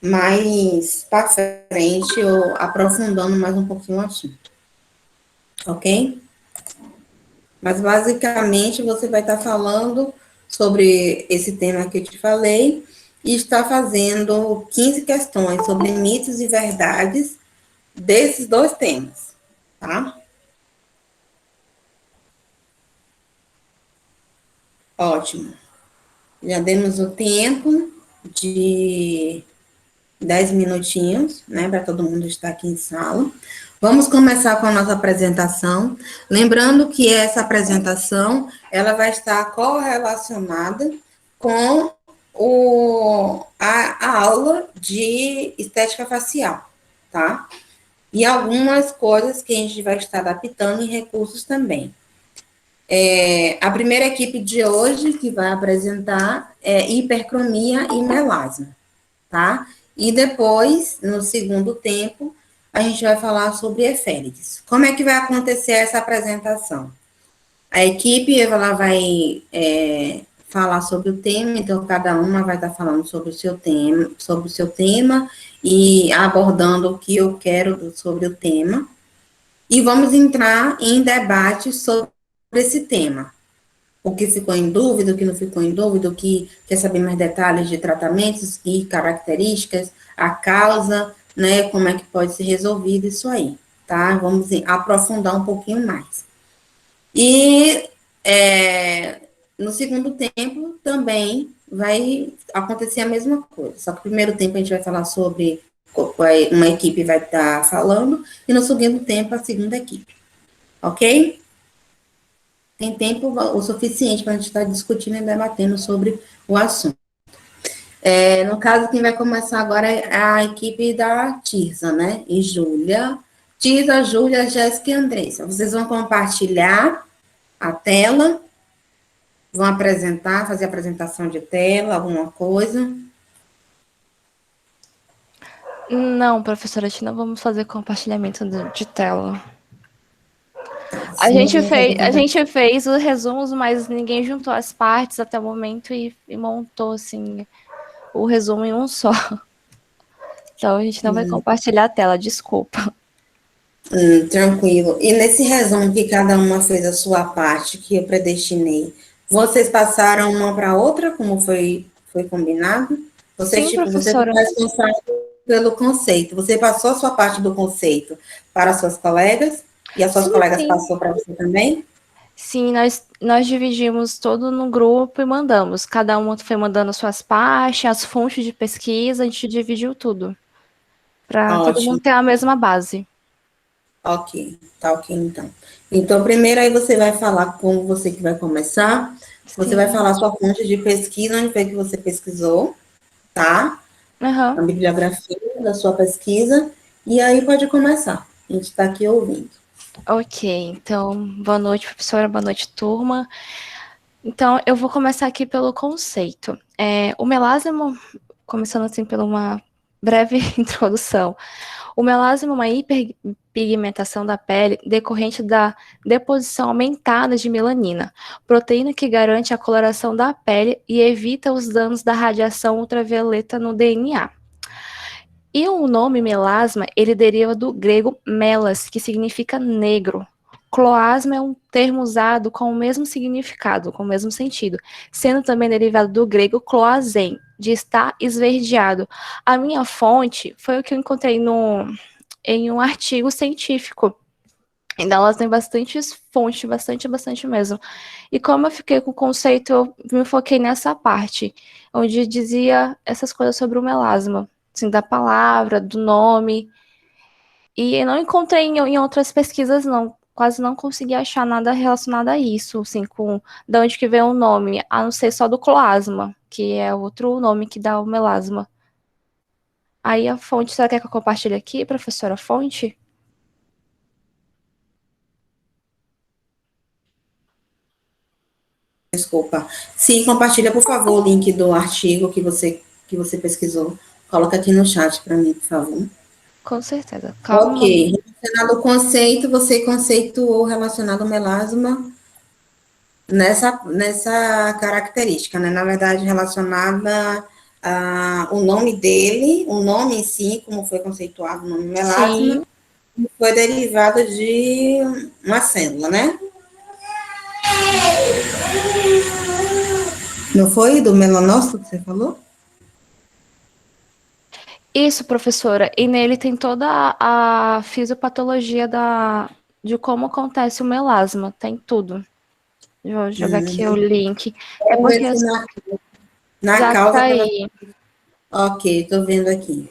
mais para frente, ou aprofundando mais um pouquinho o assunto, ok? Mas, basicamente, você vai estar falando sobre esse tema que eu te falei e está fazendo 15 questões sobre mitos e verdades desses dois temas, tá? Ótimo. Já demos o tempo de 10 minutinhos, né, para todo mundo estar aqui em sala. Vamos começar com a nossa apresentação. Lembrando que essa apresentação, ela vai estar correlacionada com a aula de estética facial, tá? E algumas coisas que a gente vai estar adaptando em recursos também. A primeira equipe de hoje que vai apresentar é hipercromia e melasma, tá? E depois, no segundo tempo, a gente vai falar sobre efêmides. Como é que vai acontecer essa apresentação? A equipe ela vai falar sobre o tema, então cada uma vai estar falando sobre o seu tema e abordando o que eu quero sobre o tema. E vamos entrar em debate sobre esse tema. O que ficou em dúvida, o que não ficou em dúvida, o que quer saber mais detalhes de tratamentos e características, a causa, né, como é que pode ser resolvido isso aí, tá? Vamos aprofundar um pouquinho mais. E no segundo tempo também vai acontecer a mesma coisa, só que no primeiro tempo a gente vai falar sobre, uma equipe vai estar falando, e no segundo tempo a segunda equipe, ok? Tem tempo o suficiente para a gente estar discutindo e debatendo sobre o assunto. No caso, quem vai começar agora é a equipe da Tirza, né? E Júlia. Tirza, Júlia, Jéssica e Andressa. Vocês vão compartilhar a tela, vão apresentar, fazer apresentação de tela, alguma coisa. Não, professora, não vamos fazer compartilhamento de tela. Tá, A se não gente vão fazer fez os resumos, mas ninguém juntou as partes até o momento e montou assim o resumo em um só. Então a gente não vai compartilhar a tela, desculpa. tranquilo. E nesse resumo que cada uma fez a sua parte, que eu predestinei, vocês passaram uma para outra, como foi combinado? Você, Sim, tipo, você foi professora. responsável pelo conceito. Você passou a sua parte do conceito para suas colegas, e as suas Sim, colegas sim. passou para você também? Sim, nós dividimos todo no grupo e mandamos. Cada um foi mandando suas partes, as fontes de pesquisa, a gente dividiu tudo. Para todo mundo Ótimo. ter a mesma base. Ok, tá ok então. Então, primeiro aí você vai falar como você que vai começar. Você vai Sim. falar sua fonte de pesquisa, onde foi que você pesquisou, tá? A Aham. bibliografia da sua pesquisa, e aí pode começar. A gente está aqui ouvindo. Ok, então, boa noite, professora, boa noite, turma. Então, eu vou começar aqui pelo conceito. O melasma, começando assim por uma breve introdução. O melasma é uma hiperpigmentação da pele decorrente da deposição aumentada de melanina, proteína que garante a coloração da pele e evita os danos da radiação ultravioleta no DNA. E o nome melasma, ele deriva do grego melas, que significa negro. Cloasma é um termo usado com o mesmo significado, com o mesmo sentido, sendo também derivado do grego cloazen, de estar esverdeado. A minha fonte foi o que eu encontrei em um artigo científico. Então, elas têm bastantes fontes, bastante mesmo. E como eu fiquei com o conceito, eu me foquei nessa parte, onde dizia essas coisas sobre o melasma, assim, da palavra, do nome. E eu não encontrei em outras pesquisas, não. Quase não consegui achar nada relacionado a isso, assim, com de onde que vem o nome, a não ser só do cloasma, que é outro nome que dá o melasma. Aí a fonte, será que eu compartilho aqui, professora, a fonte? Desculpa. Sim, compartilha, por favor, o link do artigo que você pesquisou. Coloca aqui no chat para mim, por favor. Com certeza. Ok. Calma. Relacionado ao conceito, você conceituou relacionado ao melasma nessa característica, né? Na verdade, relacionada o nome dele, o nome em si, como foi conceituado o nome melasma, Sim. foi derivado de uma célula, né? Não foi do melanócito que você falou? Isso, professora. E nele tem toda a fisiopatologia de como acontece o melasma. Tem tudo. Vou jogar aqui o link. É Vamos ver porque se na já causa. saí. Ok, estou vendo aqui.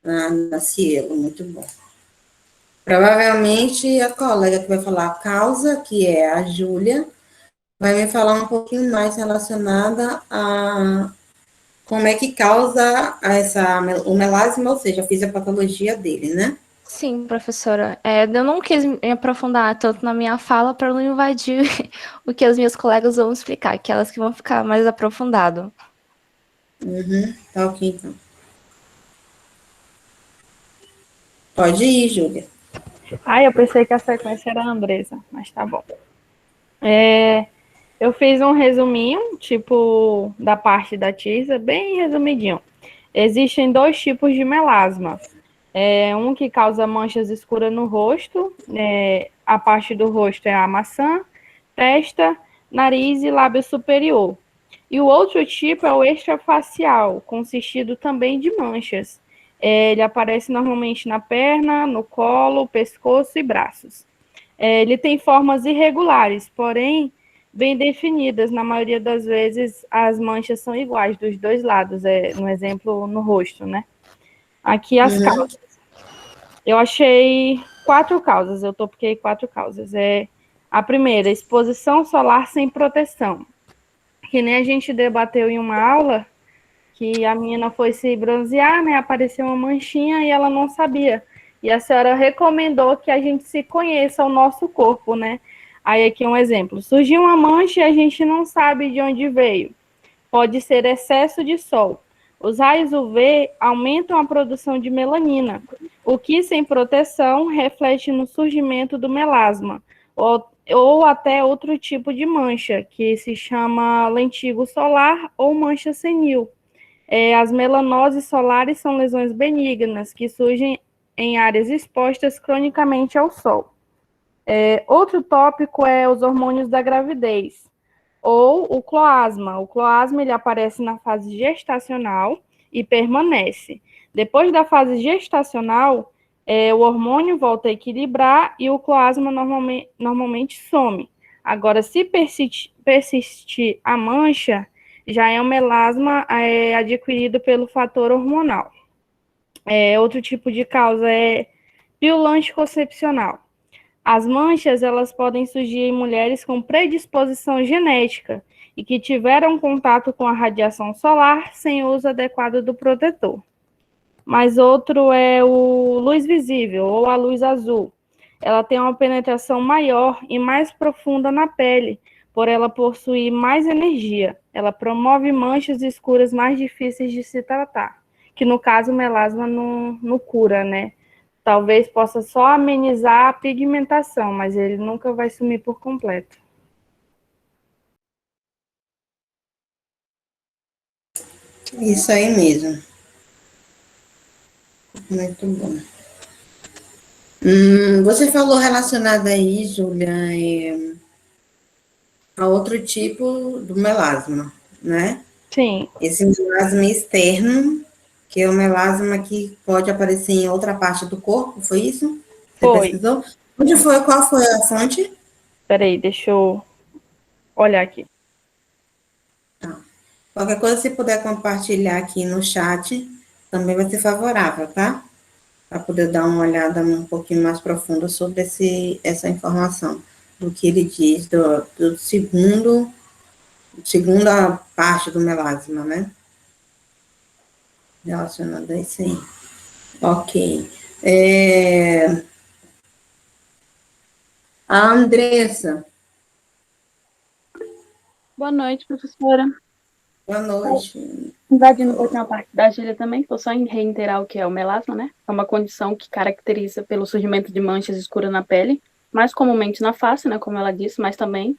Na Cielo, muito bom. Provavelmente a colega que vai falar a causa, que é a Júlia, vai me falar um pouquinho mais relacionada a como é que causa o melasma, ou seja, a fisiopatologia dele, né? Sim, professora. Eu não quis me aprofundar tanto na minha fala para não invadir o que as minhas colegas vão explicar, que elas que vão ficar mais aprofundado. Tá ok, então. Pode ir, Júlia. Eu pensei que a sequência era a Andresa, mas tá bom. Eu fiz um resuminho, tipo, da parte da Tisa, bem resumidinho. Existem dois tipos de melasma. Um que causa manchas escuras no rosto, a parte do rosto é a maçã, testa, nariz e lábio superior. E o outro tipo é o extrafacial, consistido também de manchas. Ele aparece normalmente na perna, no colo, pescoço e braços. Ele tem formas irregulares, porém bem definidas. Na maioria das vezes, as manchas são iguais dos dois lados, no exemplo, no rosto, né? Aqui as causas. Eu achei 4 causas, eu topiquei 4 causas. A primeira, exposição solar sem proteção. Que nem a gente debateu em uma aula, que a menina foi se bronzear, né? Apareceu uma manchinha e ela não sabia. E a senhora recomendou que a gente se conheça o nosso corpo, né? Aí aqui um exemplo. Surgiu uma mancha e a gente não sabe de onde veio. Pode ser excesso de sol. Os raios UV aumentam a produção de melanina, o que, sem proteção, reflete no surgimento do melasma, ou até outro tipo de mancha, que se chama lentigo solar ou mancha senil. As melanoses solares são lesões benignas que surgem em áreas expostas cronicamente ao sol. Outro tópico é os hormônios da gravidez, ou o cloasma. O cloasma ele aparece na fase gestacional e permanece. Depois da fase gestacional, o hormônio volta a equilibrar e o cloasma normalmente some. Agora, se persistir a mancha, já é um melasma adquirido pelo fator hormonal. Outro tipo de causa é pílula anticoncepcional. As manchas, elas podem surgir em mulheres com predisposição genética e que tiveram contato com a radiação solar sem uso adequado do protetor. Mas outro é o luz visível, ou a luz azul. Ela tem uma penetração maior e mais profunda na pele, por ela possuir mais energia. Ela promove manchas escuras mais difíceis de se tratar, que no caso o melasma não cura, né? Talvez possa só amenizar a pigmentação, mas ele nunca vai sumir por completo. Isso aí mesmo. Muito bom. Você falou relacionado aí, Júlia, a outro tipo do melasma, né? Sim. Esse melasma externo, que é o melasma que pode aparecer em outra parte do corpo, foi isso? Você Foi. pesquisou? Onde foi? Qual foi a fonte? Peraí, deixa eu olhar aqui. Tá. Qualquer coisa, se puder compartilhar aqui no chat, também vai ser favorável, tá? Para poder dar uma olhada um pouquinho mais profunda sobre essa informação, do que ele diz do segunda parte do melasma, né? Relacionado a isso aí. Ok. A Andressa, Boa noite, professora. boa noite. Invadindo um pouquinho a parte da Júlia também, vou só reiterar o que é o melasma, né? É uma condição que caracteriza pelo surgimento de manchas escuras na pele, mais comumente na face, né, como ela disse, mas também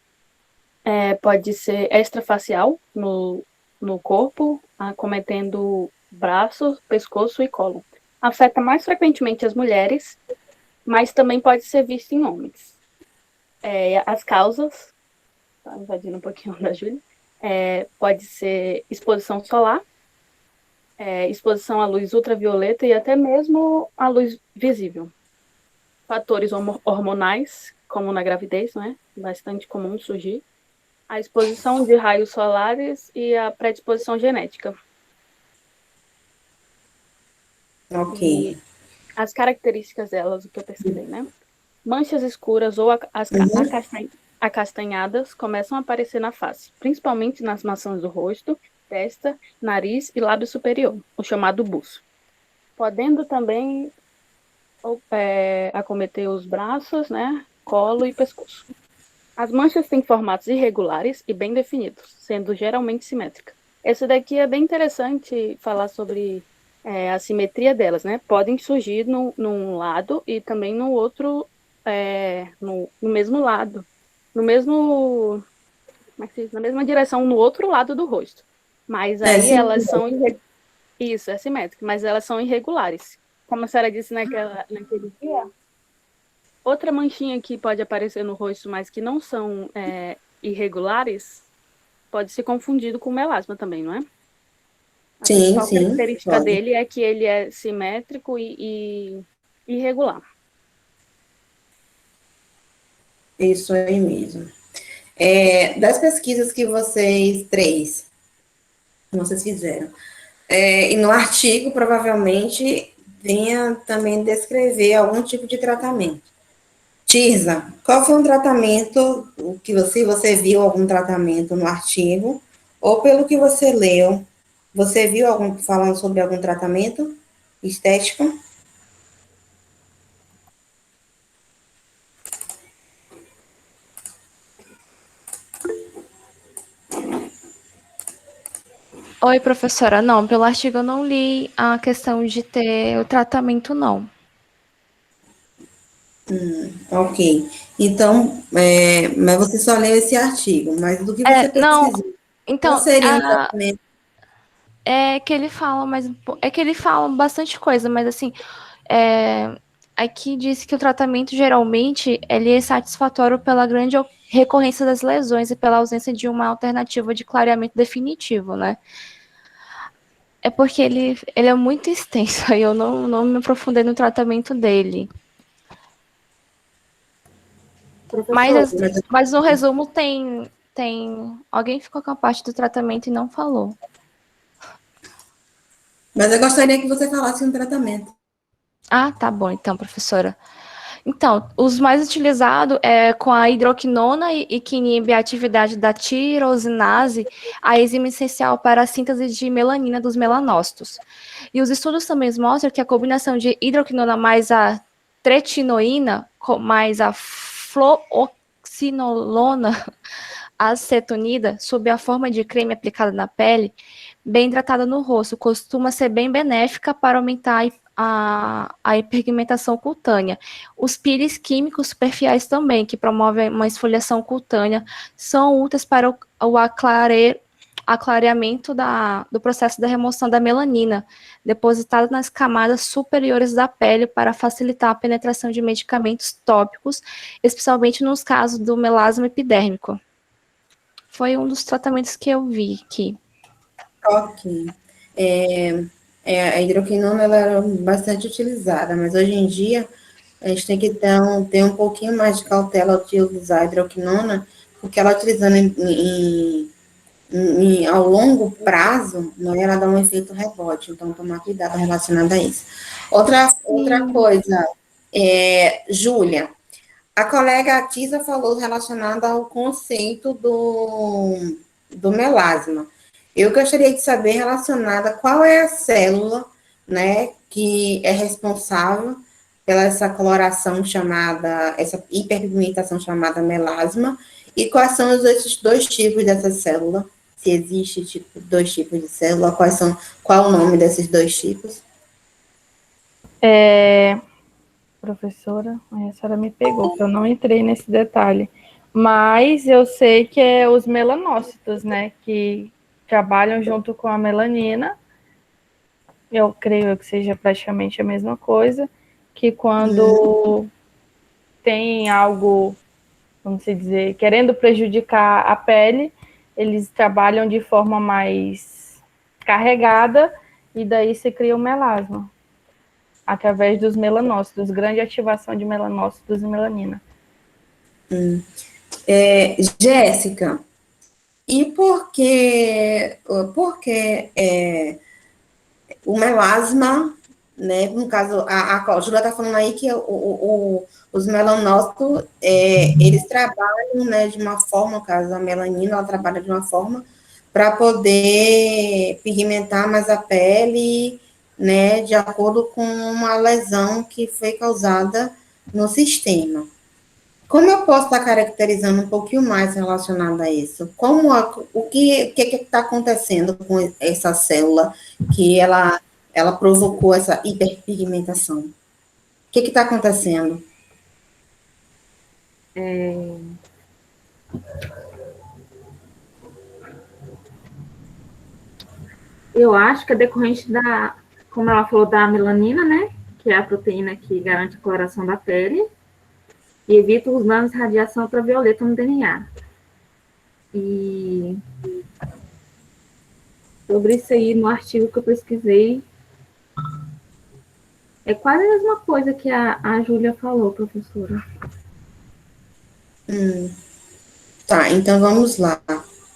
pode ser extrafacial, no no corpo, acometendo braços, pescoço e colo. Afeta mais frequentemente as mulheres, mas também pode ser visto em homens. As causas, tá invadindo um pouquinho da Júlia, pode ser exposição solar, exposição à luz ultravioleta e até mesmo à luz visível. Fatores hormonais, como na gravidez, né? Bastante comum surgir. A exposição de raios solares e a predisposição genética. Ok. E as características delas, o que eu pesquisei, né? Manchas escuras ou acastanhadas começam a aparecer na face, principalmente nas maçãs do rosto, testa, nariz e lábio superior, o chamado buço. Podendo também acometer os braços, né? Colo e pescoço. As manchas têm formatos irregulares e bem definidos, sendo geralmente simétricas. Esse daqui é bem interessante falar sobre a simetria delas, né? Podem surgir num lado e também no outro, no mesmo lado, no mesmo, na mesma direção, no outro lado do rosto. Mas aí elas são isso, é simétrico, mas elas são irregulares. Como a senhora disse naquele dia, outra manchinha que pode aparecer no rosto, mas que não são irregulares, pode ser confundido com melasma também, não é? A principal característica dele é que ele é simétrico e irregular. Isso aí mesmo. Das pesquisas que vocês fizeram, e no artigo, provavelmente, venha também descrever algum tipo de tratamento. Tirza, qual foi um tratamento que você viu algum tratamento no artigo, ou pelo que você leu, você viu falando sobre algum tratamento estético? Oi, professora. Não, pelo artigo eu não li a questão de ter o tratamento, não. Ok. Então, mas você só leu esse artigo, mas do que você Não, pesquisou? Qual então, seria um tratamento? é que ele fala, bastante coisa, mas assim, aqui diz que o tratamento geralmente ele é satisfatório pela grande recorrência das lesões e pela ausência de uma alternativa de clareamento definitivo, né? É porque ele é muito extenso, aí eu não me aprofundei no tratamento dele. Mas no resumo tem alguém ficou com a parte do tratamento e não falou. Mas eu gostaria que você falasse um tratamento. Ah, tá bom, então, professora. Então, os mais utilizados é com a hidroquinona e que inibe a atividade da tirosinase, a enzima essencial para a síntese de melanina dos melanócitos. E os estudos também mostram que a combinação de hidroquinona mais a tretinoína mais a fluoxinolona acetonida, sob a forma de creme aplicada na pele, bem tratada no rosto, costuma ser bem benéfica para aumentar a hiperpigmentação cutânea. Os pires químicos superficiais também, que promovem uma esfoliação cutânea, são úteis para o aclareamento do processo da remoção da melanina, depositada nas camadas superiores da pele para facilitar a penetração de medicamentos tópicos, especialmente nos casos do melasma epidérmico. Foi um dos tratamentos que eu vi aqui. Ok. A hidroquinona ela era bastante utilizada, mas hoje em dia a gente tem que ter um pouquinho mais de cautela ao utilizar a hidroquinona, porque ela utilizando ao longo prazo, né, ela dá um efeito rebote, então tomar cuidado relacionado a isso. Outra coisa, Júlia, a colega Tisa falou relacionada ao conceito do melasma. Eu gostaria de saber relacionada qual é a célula, né, que é responsável pela essa coloração chamada, essa hiperpigmentação chamada melasma, e quais são esses dois tipos dessa célula, se existe dois tipos de célula, qual o nome desses dois tipos? Professora, a senhora me pegou, que eu não entrei nesse detalhe. Mas eu sei que é os melanócitos, né? Que trabalham junto com a melanina. Eu creio que seja praticamente a mesma coisa, que quando tem algo, vamos dizer, querendo prejudicar a pele, eles trabalham de forma mais carregada e daí se cria o melasma, através dos melanócitos, grande ativação de melanócitos e melanina. Jéssica, e por que o melasma, né? No caso, a Júlia está falando aí que os melanócitos, eles trabalham, né, de uma forma, no caso, a melanina, ela trabalha de uma forma para poder pigmentar mais a pele, né, de acordo com uma lesão que foi causada no sistema. Como eu posso estar caracterizando um pouquinho mais relacionado a isso? O que está acontecendo com essa célula que ela provocou essa hiperpigmentação? O que está acontecendo? Eu acho que é decorrente da, como ela falou, da melanina, né? Que é a proteína que garante a coloração da pele e evita os danos de radiação ultravioleta no DNA. E sobre isso aí, no artigo que eu pesquisei, é quase a mesma coisa que a Júlia falou, professora. Tá, então vamos lá.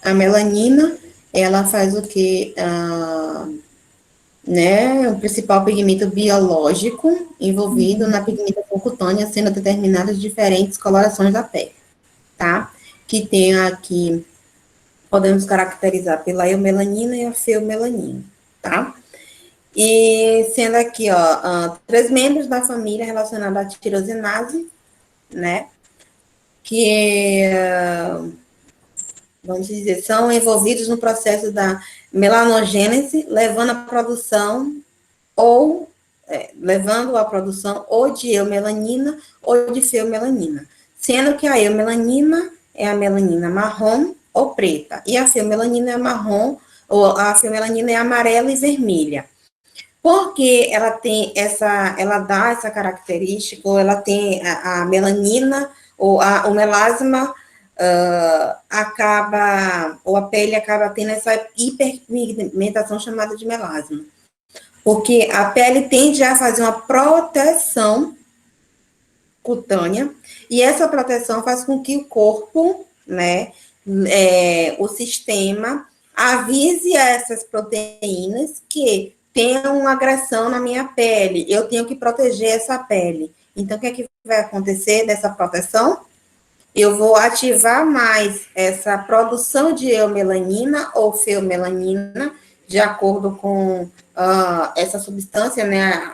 A melanina, ela faz o quê? Né, o principal pigmento biológico envolvido na pigmentação cutânea, sendo determinadas diferentes colorações da pele, tá? Que tem aqui, podemos caracterizar pela eumelanina e a feomelanina, tá? E sendo aqui, ó, 3 membros da família relacionada à tirosinase, né? Que, vamos dizer, são envolvidos no processo da melanogênese, levando à produção de eumelanina ou de feomelanina, sendo que a eumelanina é a melanina marrom ou preta, e a feomelanina é marrom, ou a feomelanina é amarela e vermelha. Porque ela dá essa característica, ou ela tem a melanina, ou o melasma, ou a pele acaba tendo essa hiperpigmentação chamada de melasma. Porque a pele tende a fazer uma proteção cutânea, e essa proteção faz com que o corpo, né, o sistema, avise essas proteínas que tem uma agressão na minha pele, eu tenho que proteger essa pele. Então, o que é que vai acontecer dessa proteção? Eu vou ativar mais essa produção de eumelanina ou feomelanina, de acordo com essa substância, né,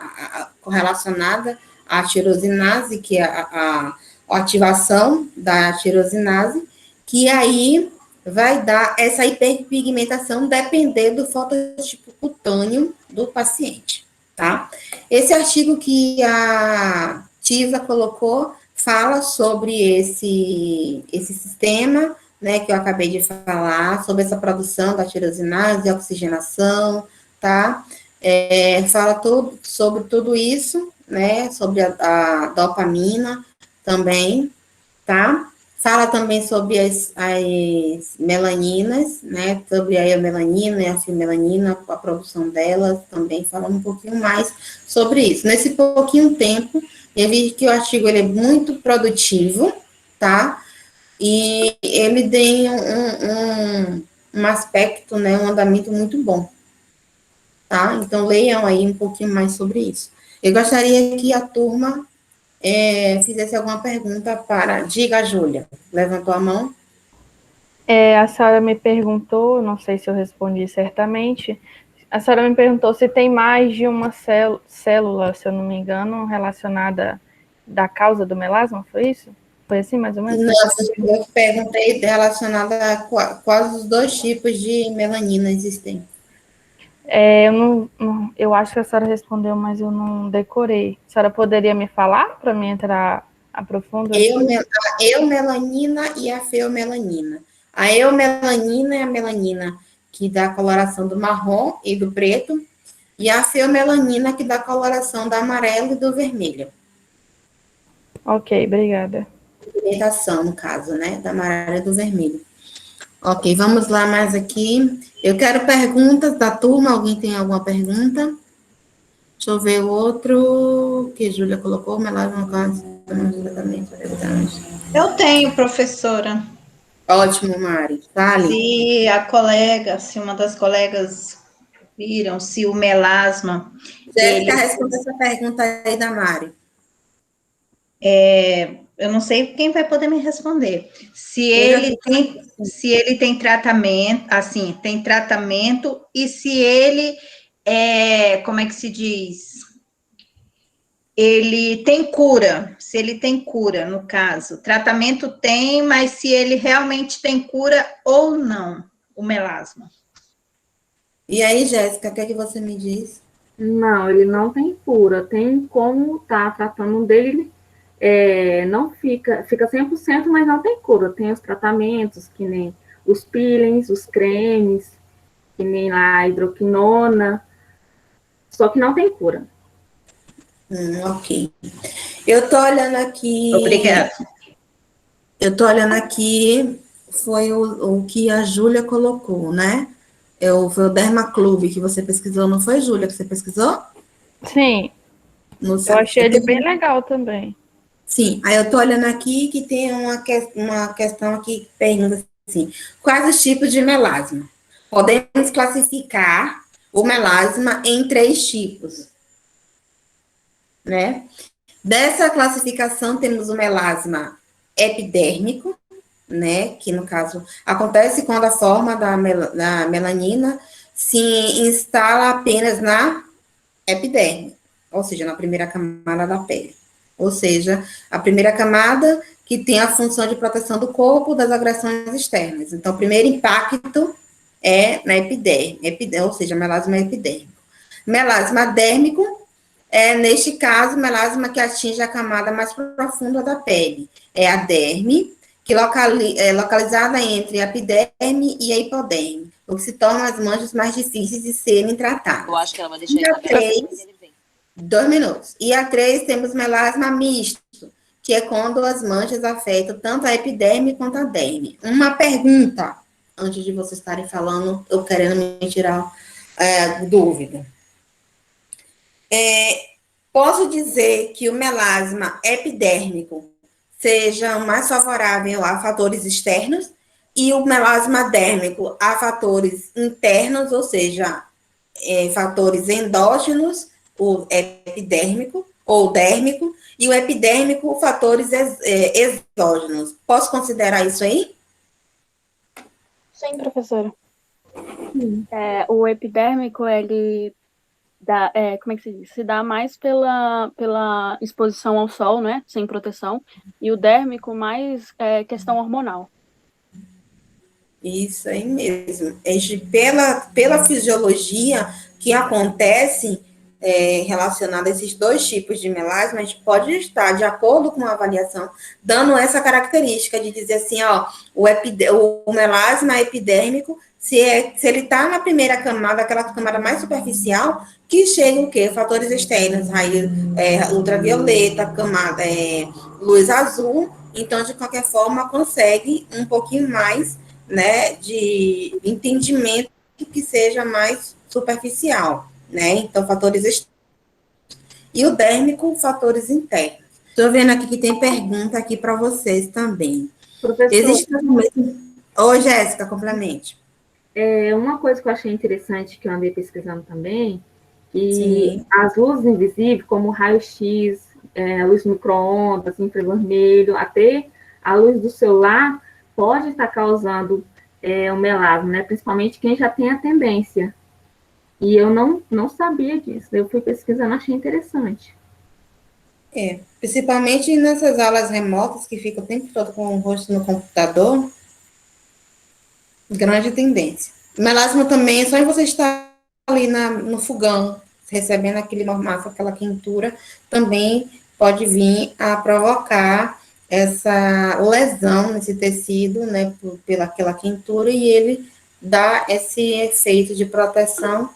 correlacionada à tirosinase, que é a ativação da tirosinase, que aí vai dar essa hiperpigmentação dependendo do fototipo cutâneo do paciente, tá? Esse artigo que a Tisa colocou fala sobre esse sistema, né, que eu acabei de falar, sobre essa produção da tirosinase, oxigenação, tá? Fala sobre tudo isso, né, sobre a dopamina também, tá? Fala também sobre as melaninas, né, sobre a melanina e a feomelanina, a produção delas, também fala um pouquinho mais sobre isso. Nesse pouquinho tempo, eu vi que o artigo ele é muito produtivo, tá? E ele tem um aspecto, né, um andamento muito bom, tá? Então, leiam aí um pouquinho mais sobre isso. Eu gostaria que a turma fizesse alguma pergunta para... Diga, Júlia. Levantou a mão? A senhora me perguntou, não sei se eu respondi certamente, a senhora me perguntou se tem mais de uma célula, se eu não me engano, relacionada da causa do melasma, foi isso? Foi assim, mais ou menos? Não, eu perguntei relacionada a quais os 2 tipos de melanina existem. Eu acho que a senhora respondeu, mas eu não decorei. A senhora poderia me falar para mim entrar a profundo? A eumelanina e a feomelanina. A eumelanina é a melanina que dá a coloração do marrom e do preto, e a feomelanina, que dá a coloração do amarelo e do vermelho. Ok, obrigada. Pigmentação, no caso, né? Da amarelo e do vermelho. Ok, vamos lá mais aqui. Eu quero perguntas da turma. Alguém tem alguma pergunta? Deixa eu ver o outro que a Júlia colocou. Eu tenho, professora. Ótimo, Mari. Fale. Se uma das colegas viram, se o melasma... Jéssica, responde essa pergunta aí da Mari. Eu não sei quem vai poder me responder. Se ele tem tratamento, assim, tem tratamento, e se ele como é que se diz? Ele tem cura, se ele tem cura, no caso. Tratamento tem, mas se ele realmente tem cura ou não, o melasma. E aí, Jéssica, o que é que você me diz? Não, ele não tem cura. Tem como tá tratando dele, não fica 100%, mas não tem cura. Tem os tratamentos, que nem os peelings, os cremes, que nem a hidroquinona, só que não tem cura. Ok. Eu tô olhando aqui... Obrigada. Eu tô olhando aqui, foi o que a Júlia colocou, né? Foi o Dermaclube que você pesquisou, não foi, Júlia, que você pesquisou? Sim, eu achei ele bem legal também. Sim, aí eu tô olhando aqui que tem uma questão aqui que pergunta assim, quais os tipos de melasma? Podemos classificar o melasma em 3 tipos, né? Dessa classificação temos o melasma epidérmico, né, que no caso acontece quando a forma da melanina se instala apenas na epiderme, ou seja, na primeira camada da pele. Ou seja, a primeira camada que tem a função de proteção do corpo das agressões externas. Então, o primeiro impacto é na epiderme, ou seja, melasma epidérmico. Melasma dérmico neste caso, melasma que atinge a camada mais profunda da pele. É a derme, que é localizada entre a epiderme e a hipoderme, o que se torna as manchas mais difíceis de serem tratadas. Eu acho que ela vai deixar ele aberto. 2 minutos. E a 3 temos melasma misto, que é quando as manchas afetam tanto a epiderme quanto a derme. Uma pergunta, antes de vocês estarem falando, eu querendo me tirar dúvida. Posso dizer que o melasma epidérmico seja mais favorável a fatores externos e o melasma dérmico a fatores internos, ou seja, fatores endógenos, o epidérmico ou dérmico, e o epidérmico, fatores exógenos. Posso considerar isso aí? Sim, professora. O epidérmico, ele dá, como é que se diz? Se dá mais pela exposição ao sol, né? Sem proteção. E o dérmico, mais questão hormonal. Isso aí mesmo. Pela fisiologia que acontece relacionada a esses 2 tipos de melasma, a gente pode estar de acordo com a avaliação, dando essa característica de dizer assim, ó, o melasma epidérmico, se ele está na primeira camada, aquela camada mais superficial, que chega o quê? Fatores externos, raio ultravioleta, camada, luz azul, então, de qualquer forma, consegue um pouquinho mais, né, de entendimento que seja mais superficial, né? Então, fatores externos. E o dérmico, fatores internos. Estou vendo aqui que tem pergunta aqui para vocês também. Professor, existe Oi, Jéssica, complemente. Uma coisa que eu achei interessante, que eu andei pesquisando também, que Sim. as luzes invisíveis, como raio-x, a luz micro-ondas, infravermelho, até a luz do celular, pode estar causando o melasma, né? Principalmente quem já tem a tendência. E eu não sabia disso. Eu fui pesquisando, achei interessante. Principalmente nessas aulas remotas que ficam o tempo todo com o rosto no computador, grande tendência. O melasma também, só em você estar ali no fogão, recebendo aquele mormaço, aquela quentura, também pode vir a provocar essa lesão nesse tecido, né, pela aquela quentura, e ele dar esse efeito de proteção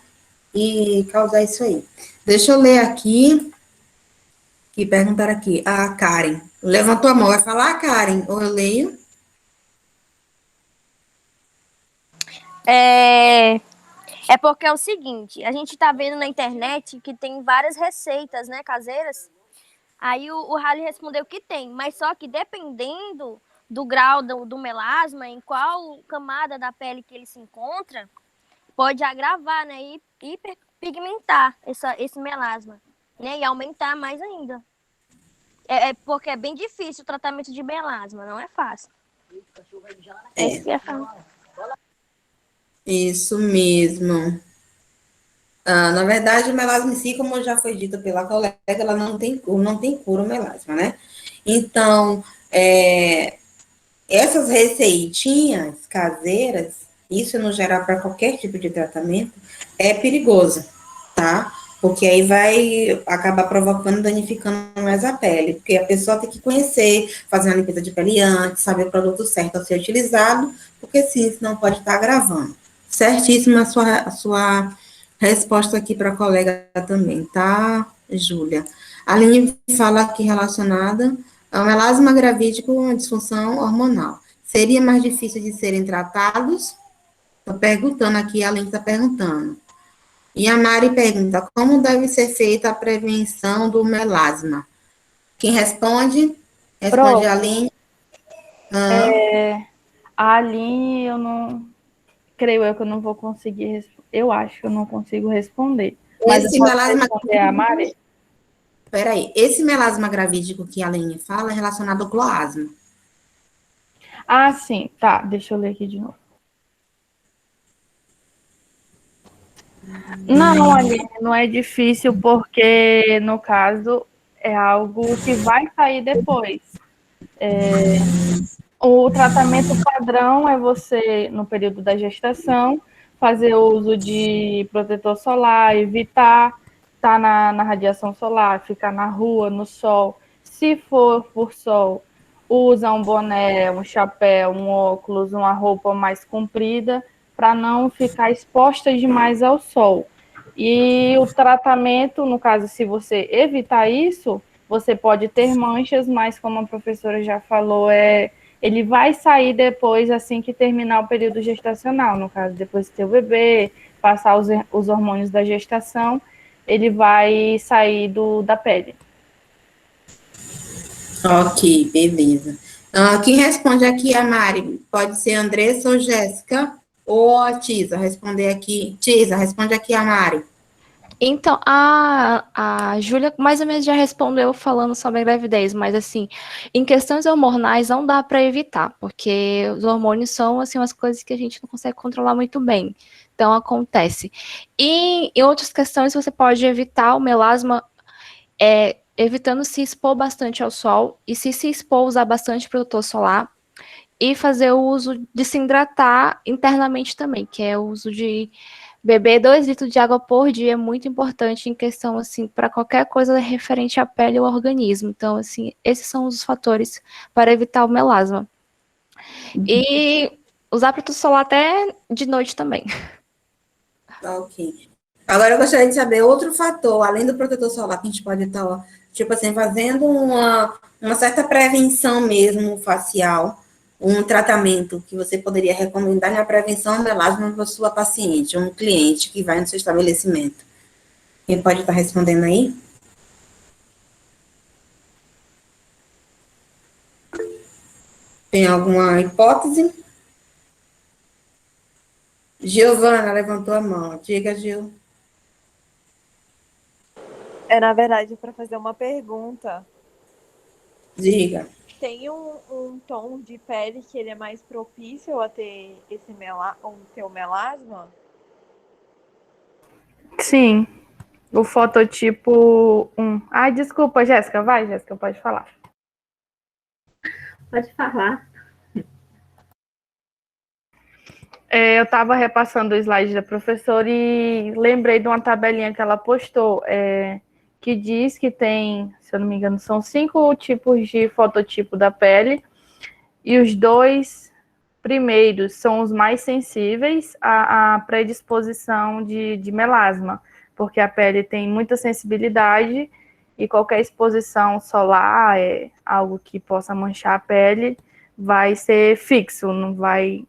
e causar isso aí. Deixa eu ler aqui, que perguntaram aqui, a Karen. Levantou a mão, vai falar, Karen? Ou eu leio? É porque é o seguinte, a gente tá vendo na internet que tem várias receitas, né, caseiras. Aí o Halley respondeu que tem, mas só que dependendo do grau do melasma, em qual camada da pele que ele se encontra, pode agravar, né, e hiperpigmentar esse melasma, né, e aumentar mais ainda. Porque é bem difícil o tratamento de melasma, não é fácil. É isso que eu ia falar. Isso mesmo. Na verdade, o melasma em si, como já foi dito pela colega, ela não tem cura o melasma, né? Então, essas receitinhas caseiras, isso no geral para qualquer tipo de tratamento, é perigoso, tá? Porque aí vai acabar provocando, danificando mais a pele, porque a pessoa tem que conhecer, fazer uma limpeza de pele antes, saber o produto certo a ser utilizado, porque sim, senão pode estar agravando. Certíssima a sua resposta aqui para a colega também, tá, Júlia? A Aline fala aqui relacionada ao melasma gravídico com a disfunção hormonal. Seria mais difícil de serem tratados? Estou perguntando aqui, a Aline está perguntando. E a Mari pergunta, como deve ser feita a prevenção do melasma? Quem responde? Responde a Aline. A Aline, eu não... Creio eu que eu não vou conseguir... Eu acho que eu não consigo responder. Mas Esse eu posso melasma... responder a Mari? Peraí, esse melasma gravídico que a Aline fala é relacionado ao cloasma. Ah, sim. Tá, deixa eu ler aqui de novo. Não, Aline, não é difícil porque, no caso, é algo que vai sair depois. O tratamento padrão é você, no período da gestação, fazer uso de protetor solar, evitar estar na radiação solar, ficar na rua, no sol. Se for por sol, usa um boné, um chapéu, um óculos, uma roupa mais comprida, para não ficar exposta demais ao sol. E o tratamento, no caso, se você evitar isso, você pode ter manchas, mas como a professora já falou, ele vai sair depois, assim que terminar o período gestacional, no caso, depois de ter o bebê, passar os hormônios da gestação, ele vai sair da pele. Ok, beleza. Quem responde aqui é a Mari. Pode ser Andressa ou Jéssica ou a Tisa. Responder aqui. Tisa, responde aqui a Mari. Então, a Júlia mais ou menos já respondeu falando sobre a gravidez, mas assim, em questões hormonais não dá para evitar, porque os hormônios são assim umas coisas que a gente não consegue controlar muito bem. Então acontece. E em outras questões você pode evitar o melasma evitando se expor bastante ao sol e se expor usar bastante protetor solar e fazer o uso de se hidratar internamente também, que é o uso de beber 2 litros de água por dia é muito importante em questão, assim, para qualquer coisa referente à pele ou ao organismo. Então, assim, esses são os fatores para evitar o melasma. E usar protetor solar até de noite também. Ok. Agora eu gostaria de saber outro fator, além do protetor solar, que a gente pode estar, tipo assim, fazendo uma certa prevenção mesmo facial, um tratamento que você poderia recomendar na prevenção do melasma para sua paciente, um cliente que vai no seu estabelecimento. Quem pode estar respondendo aí? Tem alguma hipótese? Giovana levantou a mão. Diga, Gil. Na verdade, para fazer uma pergunta. Diga. Tem um tom de pele que ele é mais propício a ter ter o melasma? Sim, o fototipo 1. Ai, desculpa, Jéssica. Vai, Jéssica, pode falar. Pode falar. Eu estava repassando o slide da professora e lembrei de uma tabelinha que ela postou, que diz que tem, se eu não me engano, são 5 tipos de fototipo da pele, e os 2 primeiros são os mais sensíveis à predisposição de melasma, porque a pele tem muita sensibilidade e qualquer exposição solar, algo que possa manchar a pele, vai ser fixo, não vai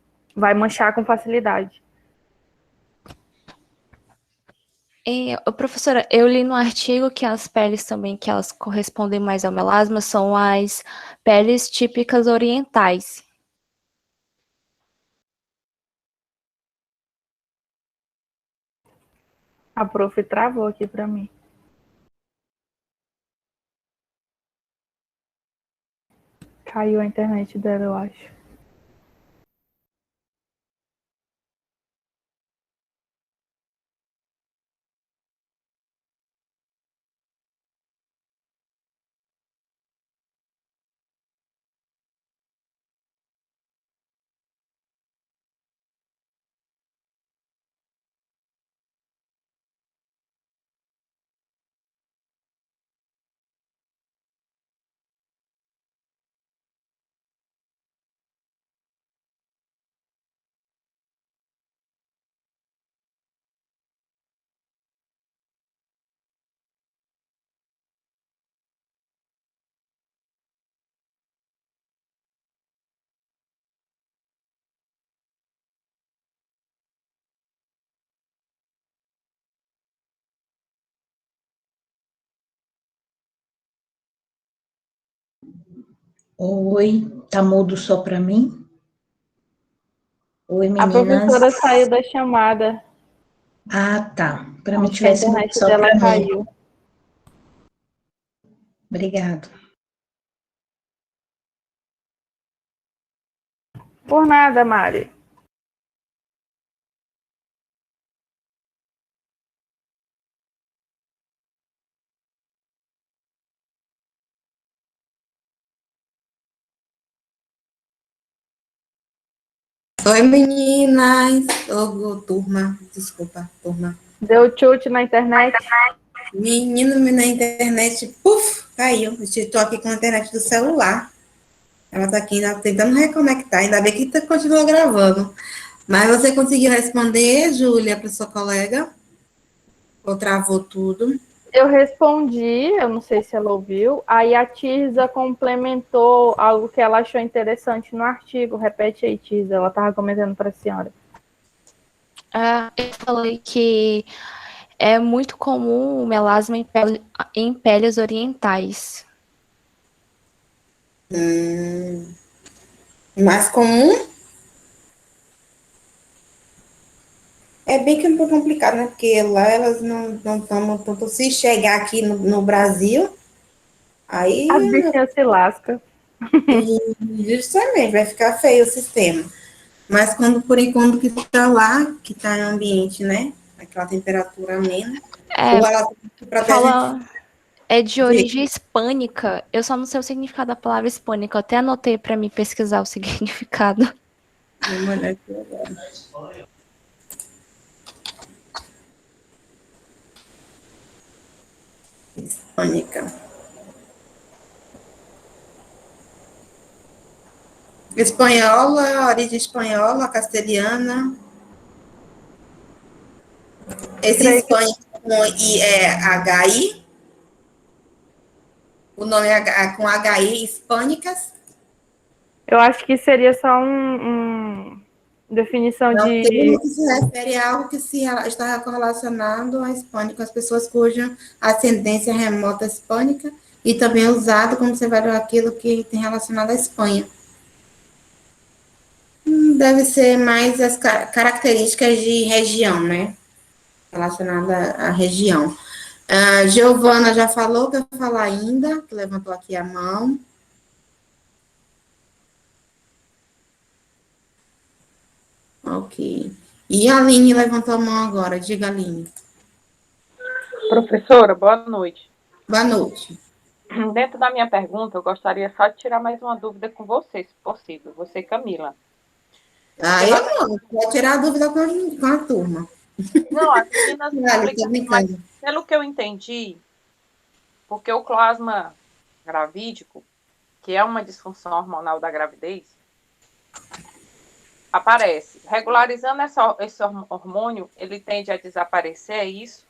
manchar com facilidade. Professora, eu li no artigo que as peles também que elas correspondem mais ao melasma são as peles típicas orientais. A prof travou aqui para mim. Caiu a internet dela, eu acho. Oi, tá mudo só para mim? Oi, A meninas. professora saiu da chamada. Ah, tá. Para mim Acho que a tivesse mudo internet só dela para mim. caiu. Obrigado. Por nada, Mari. Oi, meninas. Turma. Desculpa, turma. Deu chute na internet. Menino, na internet, puf, caiu. Estou aqui com a internet do celular. Ela está aqui tentando reconectar. Ainda bem que continua gravando. Mas você conseguiu responder, Júlia, para sua colega? Ou travou tudo? Eu respondi, eu não sei se ela ouviu. Aí a Tirza complementou algo que ela achou interessante no artigo. Repete aí, Tirza. Ela estava comentando para a senhora. Eu falei que é muito comum o melasma em peles orientais. Mais comum? É bem que um pouco complicado, né? Porque lá elas não tomam tanto. Se chegar aqui no Brasil, aí As bichinhas se lascam. justamente vai ficar feio o sistema. Mas por enquanto que está lá, que está em ambiente, né? Aquela temperatura amena, ou ela protege. É de origem hispânica. Eu só não sei o significado da palavra hispânica. Eu até anotei para me pesquisar o significado. Vamos olhar aqui agora. Hispânica. Espanhola, origem espanhola, castelhana. Esse Espanha com HI, o nome é com HI, hispânicas. Eu acho que seria só definição Não, de... termo que se refere a algo que está correlacionado à hispânica, as pessoas cuja ascendência remota hispânica, e também usado como você vai ver aquilo que tem relacionado à Espanha. Deve ser mais as características de região, né? Relacionada à região. A Giovana já falou, quer falar ainda, que levantou aqui a mão. Ok. E a Aline levantou a mão agora. Diga, Aline. Professora, boa noite. Boa noite. Dentro da minha pergunta, eu gostaria só de tirar mais uma dúvida com você, se possível. Você, Camila. Eu não, vou tirar a dúvida com a turma. Não, as meninas explicaram, mas pelo que eu entendi, porque o clasma gravídico, que é uma disfunção hormonal da gravidez, aparece. Regularizando esse hormônio, ele tende a desaparecer, é isso?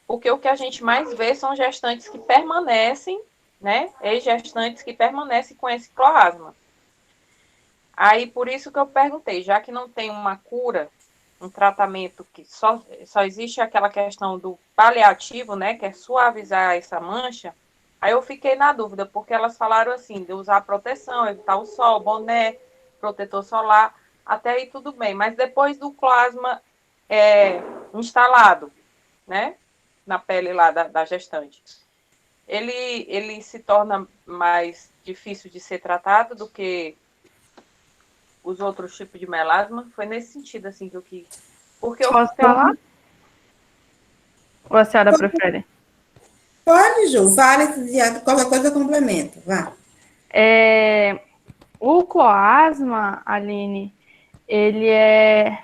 Porque o que a gente mais vê são gestantes que permanecem, né? Ex-gestantes que permanecem com esse cloasma. Aí, por isso que eu perguntei, já que não tem uma cura, um tratamento que só existe aquela questão do paliativo, né? Que é suavizar essa mancha. Aí eu fiquei na dúvida, porque elas falaram assim, de usar proteção, evitar o sol, boné, protetor solar, até aí tudo bem. Mas depois do cloasma instalado, né? Na pele lá da gestante, ele se torna mais difícil de ser tratado do que os outros tipos de melasma. Foi nesse sentido, assim, que eu quis. Porque Posso falar? Ou a senhora prefere? Pode, Ju, fale, qualquer coisa eu complemento, vá. O cloasma, Aline, ele é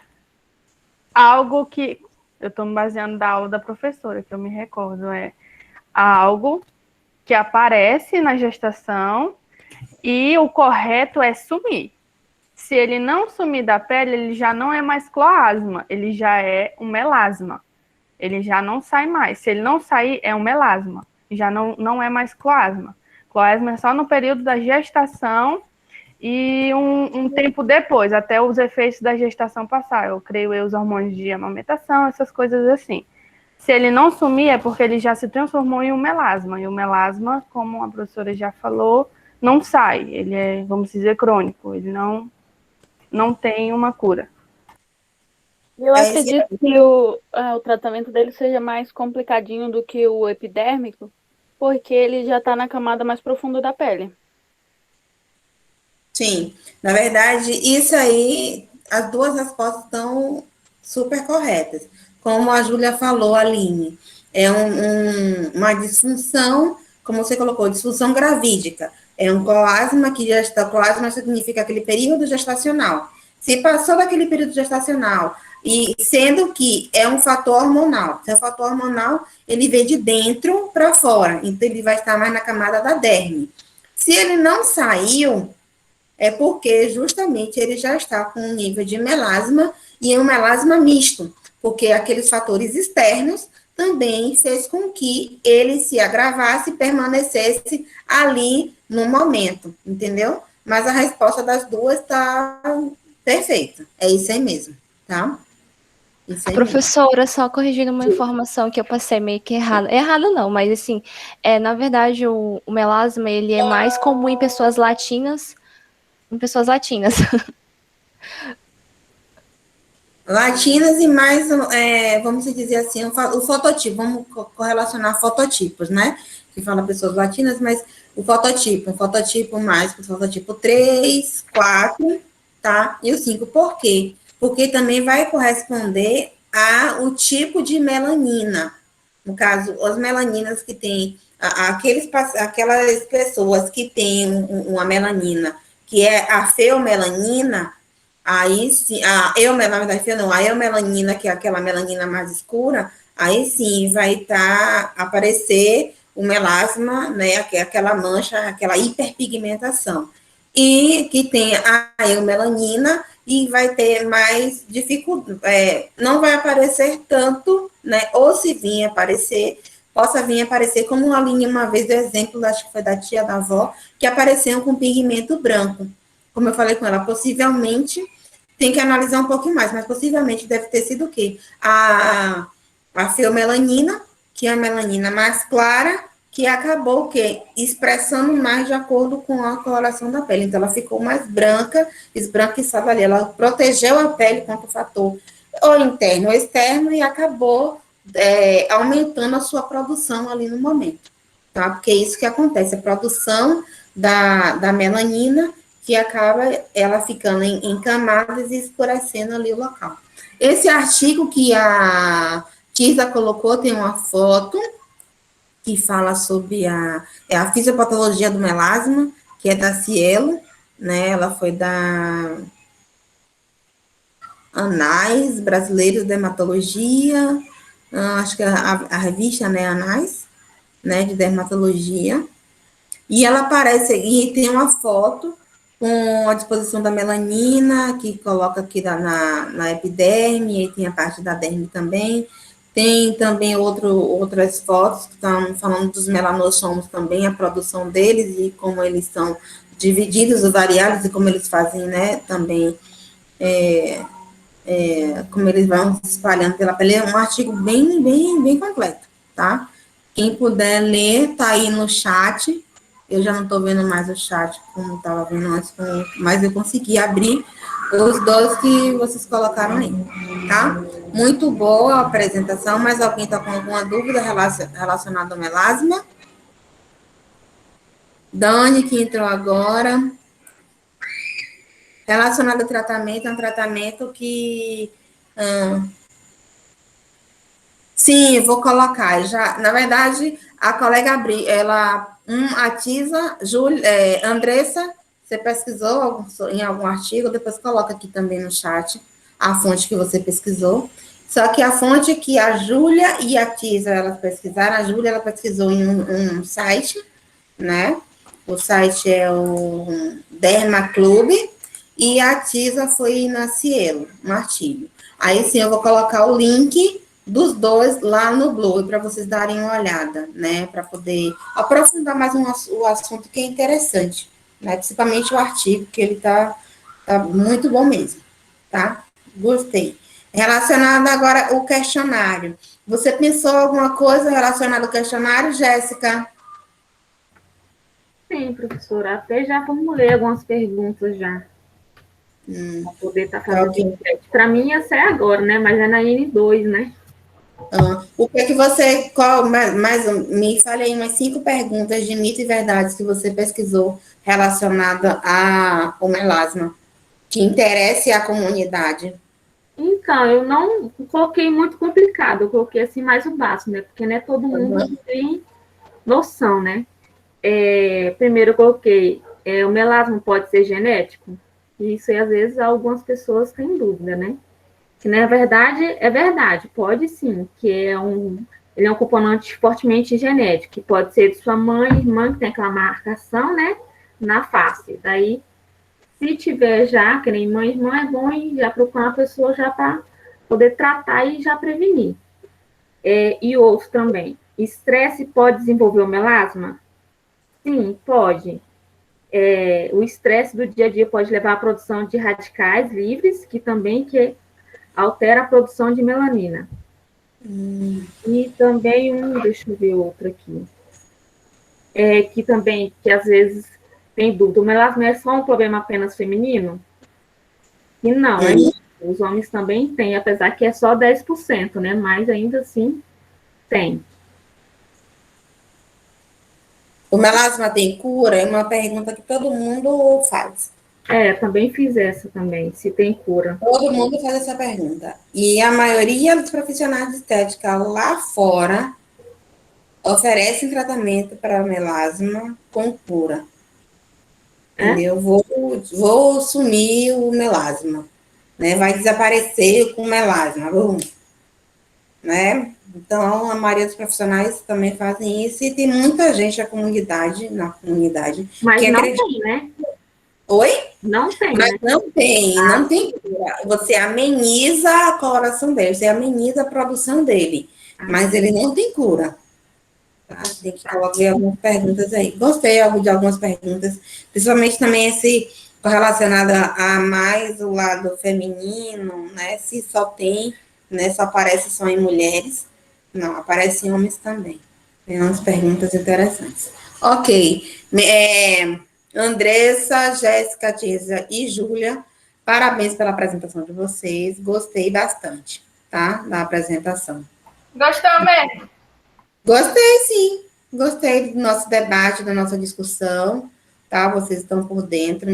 algo que, eu estou me baseando da aula da professora, que eu me recordo, é algo que aparece na gestação e o correto é sumir. Se ele não sumir da pele, ele já não é mais cloasma, ele já é um melasma. Ele já não sai mais. Se ele não sair, é um melasma. Já não é mais cloasma. Cloasma é só no período da gestação e um tempo depois, até os efeitos da gestação passar. Eu creio os hormônios de amamentação, essas coisas assim. Se ele não sumir, é porque ele já se transformou em um melasma. E o melasma, como a professora já falou, não sai. Ele é, vamos dizer, crônico. Ele não tem uma cura. Eu acredito que o tratamento dele seja mais complicadinho do que o epidérmico, porque ele já está na camada mais profunda da pele. Sim, na verdade, isso aí, as duas respostas estão super corretas. Como a Júlia falou, Aline, é uma disfunção, como você colocou, disfunção gravídica. É um cloasma, cloasma significa aquele período gestacional. Se passou daquele período gestacional, e sendo que é um fator hormonal, se é um fator hormonal, ele vem de dentro para fora, então ele vai estar mais na camada da derme. Se ele não saiu, é porque justamente ele já está com um nível de melasma e é um melasma misto, porque aqueles fatores externos também fez com que ele se agravasse e permanecesse ali no momento, entendeu? Mas a resposta das duas está perfeita, é isso aí mesmo, tá? Isso aí Professora, só corrigindo uma informação que eu passei meio que errada. Errada não, mas assim, na verdade o melasma, ele é mais comum em pessoas latinas. Latinas e mais, vamos dizer assim, o fototipo, vamos correlacionar fototipos, né? Que fala pessoas latinas, mas o fototipo mais, o fototipo 3, 4, tá? E o 5, por quê? Porque também vai corresponder ao tipo de melanina. No caso, as melaninas que tem, aquelas pessoas que têm uma melanina, que é a feomelanina, aí sim, a eumelanina, que é aquela melanina mais escura, aí sim vai aparecer o melasma, né, que é aquela mancha, aquela hiperpigmentação. E que tem a eumelanina e vai ter mais dificuldade, não vai aparecer tanto, né, ou se vir aparecer, possa vir aparecer, como a linha uma vez, do exemplo, acho que foi da tia da avó, que apareceu com pigmento branco. Como eu falei com ela, possivelmente, tem que analisar um pouquinho mais, mas possivelmente deve ter sido o quê? A feomelanina, que é a melanina mais clara, que acabou o quê? Expressando mais de acordo com a coloração da pele. Então, ela ficou mais branca, esbranquiçada ali. Ela protegeu a pele contra o fator ou interno ou externo e acabou aumentando a sua produção ali no momento. Tá? Porque é isso que acontece, a produção da melanina, que acaba ela ficando em camadas e escurecendo ali o local. Esse artigo que a Tisa colocou tem uma foto que fala sobre a fisiopatologia do melasma, que é da Cielo, né? Ela foi da Anais Brasileiros de Dermatologia, acho que a revista, né, Anais, né, de dermatologia. E ela aparece, e tem uma foto com a disposição da melanina, que coloca aqui na epiderme, e tem a parte da derme também. Tem também outras fotos que estão falando dos melanossomos também, a produção deles e como eles são divididos, variados, e como eles fazem, né, também, como eles vão se espalhando pela pele. É um artigo bem completo, tá? Quem puder ler, tá aí no chat. Eu já não estou vendo mais o chat como estava vendo antes, mas eu consegui abrir os dois que vocês colocaram aí, tá? Muito boa a apresentação, mas alguém está com alguma dúvida relacionada ao melasma? Dani, que entrou agora. Relacionado ao tratamento, é um tratamento que... sim, eu vou colocar. Já, na verdade, a colega atiza, Andressa, você pesquisou em algum artigo, depois coloca aqui também no chat a fonte que você pesquisou. Só que a fonte que a Júlia e a Tisa, elas pesquisaram, a Júlia, ela pesquisou em um site, né? O site é o Derma Club, e a Tisa foi na Cielo, um artigo. Aí, sim, eu vou colocar o link dos dois lá no blog, para vocês darem uma olhada, né? Para poder aprofundar mais o assunto, que é interessante, né? Principalmente o artigo, que ele tá muito bom mesmo, tá? Gostei. Relacionado agora ao questionário. Você pensou alguma coisa relacionada ao questionário, Jéssica? Sim, professora. Até já formulei algumas perguntas já. Para poder estar fazendo. Para mim, ia ser agora, né? Mas é na N2, né? O que é que você... me fale aí umas 5 perguntas de mito e verdades que você pesquisou relacionada ao melasma, que interesse à comunidade. Então, eu não coloquei muito complicado, eu coloquei assim mais o básico, né? Porque não é todo mundo que tem noção, né? Primeiro eu coloquei, o melasma pode ser genético? Isso aí, às vezes, algumas pessoas têm dúvida, né? Que, na verdade, é verdade, pode sim, que ele é um componente fortemente genético, que pode ser de sua mãe, irmã, que tem aquela marcação, né? Na face. Daí, se tiver já, que nem mãe e irmã, é bom e já procurar uma pessoa já para poder tratar e já prevenir. E outro também. Estresse pode desenvolver o melasma? Sim, pode. O estresse do dia a dia pode levar à produção de radicais livres, que também altera a produção de melanina. E também deixa eu ver outro aqui. Que também, que às vezes tem dúvida, o melasma é só um problema apenas feminino? E não, os homens também têm, apesar que é só 10%, né? Mas ainda assim tem. O melasma tem cura? É uma pergunta que todo mundo faz. Também fiz essa também, se tem cura. Todo mundo faz essa pergunta. E a maioria dos profissionais de estética lá fora oferecem tratamento para melasma com cura. Entendeu? Vou sumir o melasma, né? Vai desaparecer com o melasma, né? Então, a maioria dos profissionais também fazem isso, e tem muita gente na comunidade. Mas que não acredita... tem, né? Oi? Não tem, Mas né? não tem cura. Você ameniza a coloração dele, você ameniza a produção dele, mas ele não tem cura. Tá? Tem que colocar algumas perguntas aí. Gostei de algumas perguntas, principalmente também relacionada a mais o lado feminino, né? Se só tem, né? Só aparece só em mulheres. Não, aparece em homens também. Tem umas perguntas interessantes. Ok. Andressa, Jéssica, Tisa e Júlia, parabéns pela apresentação de vocês. Gostei bastante, tá? Da apresentação. Gostou mesmo? Gostei, sim. Gostei do nosso debate, da nossa discussão, tá? Vocês estão por dentro,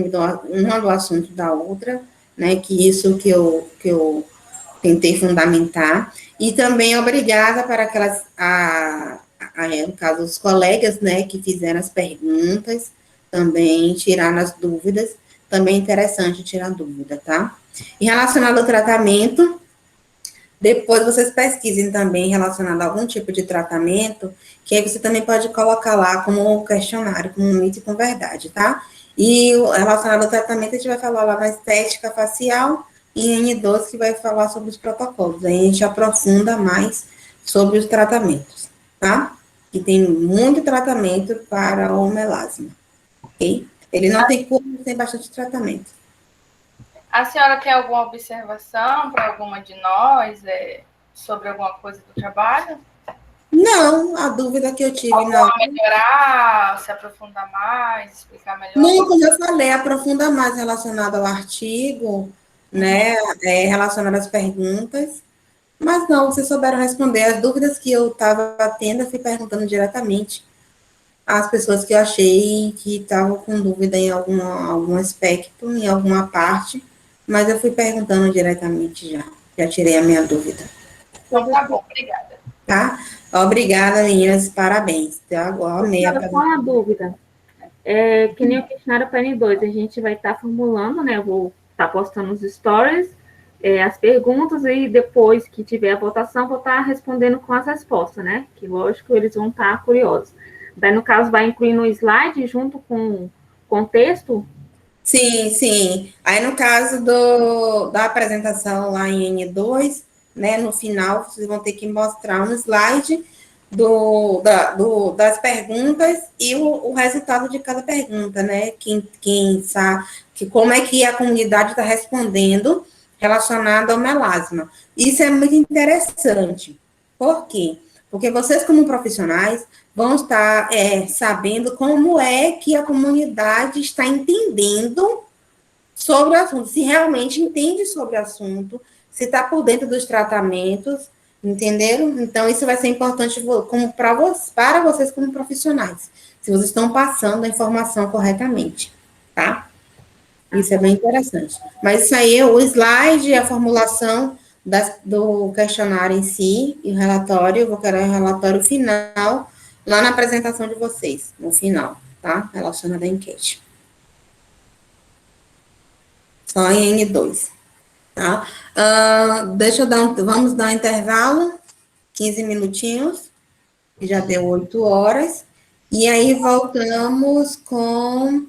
uma do assunto da outra, né? Que isso que eu tentei fundamentar. E também obrigada para aquelas, no caso, os colegas, né, que fizeram as perguntas, também tiraram as dúvidas. Também é interessante tirar dúvida, tá? E relacionado ao tratamento, Depois vocês pesquisem também relacionado a algum tipo de tratamento, que aí você também pode colocar lá como questionário, como mito e com verdade, tá? E relacionado ao tratamento, a gente vai falar lá na estética facial e em N12 que vai falar sobre os protocolos. Aí a gente aprofunda mais sobre os tratamentos, tá? Que tem muito tratamento para o melasma, ok? Ele não tem cura, mas tem bastante tratamento. A senhora tem alguma observação para alguma de nós sobre alguma coisa do trabalho? Não, a dúvida que eu tive Alguma melhorar, se aprofundar mais, explicar melhor? Não, como eu falei, aprofunda mais relacionado ao artigo, né, relacionado às perguntas, mas não, vocês souberam responder. As dúvidas que eu estava tendo, eu fui perguntando diretamente às pessoas que eu achei que estavam com dúvida em algum aspecto, em alguma parte, mas eu fui perguntando diretamente já tirei a minha dúvida. Então tá bom, obrigada. Tá? Obrigada, meninas, parabéns. Eu amei a Só uma dúvida. Que nem o questionário para N2, a gente vai estar formulando, né? Eu vou estar postando os stories, as perguntas, e depois que tiver a votação, vou estar respondendo com as respostas, né? Que lógico, eles vão estar curiosos. Daí, no caso, vai incluir no slide junto com o texto? Sim, sim. Aí, no caso da apresentação lá em N2, né, no final, vocês vão ter que mostrar um slide das perguntas e o resultado de cada pergunta, né? Quem sabe, como é que a comunidade está respondendo relacionado ao melasma. Isso é muito interessante. Por quê? Porque vocês, como profissionais, vão estar sabendo como é que a comunidade está entendendo sobre o assunto, se realmente entende sobre o assunto, se está por dentro dos tratamentos, entenderam? Então, isso vai ser importante para vocês como profissionais, se vocês estão passando a informação corretamente, tá? Isso é bem interessante. Mas isso aí, o slide, a formulação do questionário em si, e o relatório, eu vou querer o relatório final, lá na apresentação de vocês, no final, tá? Relacionado à enquete. Só em N2, tá? Vamos dar um intervalo, 15 minutinhos, que já deu 8 horas, e aí voltamos com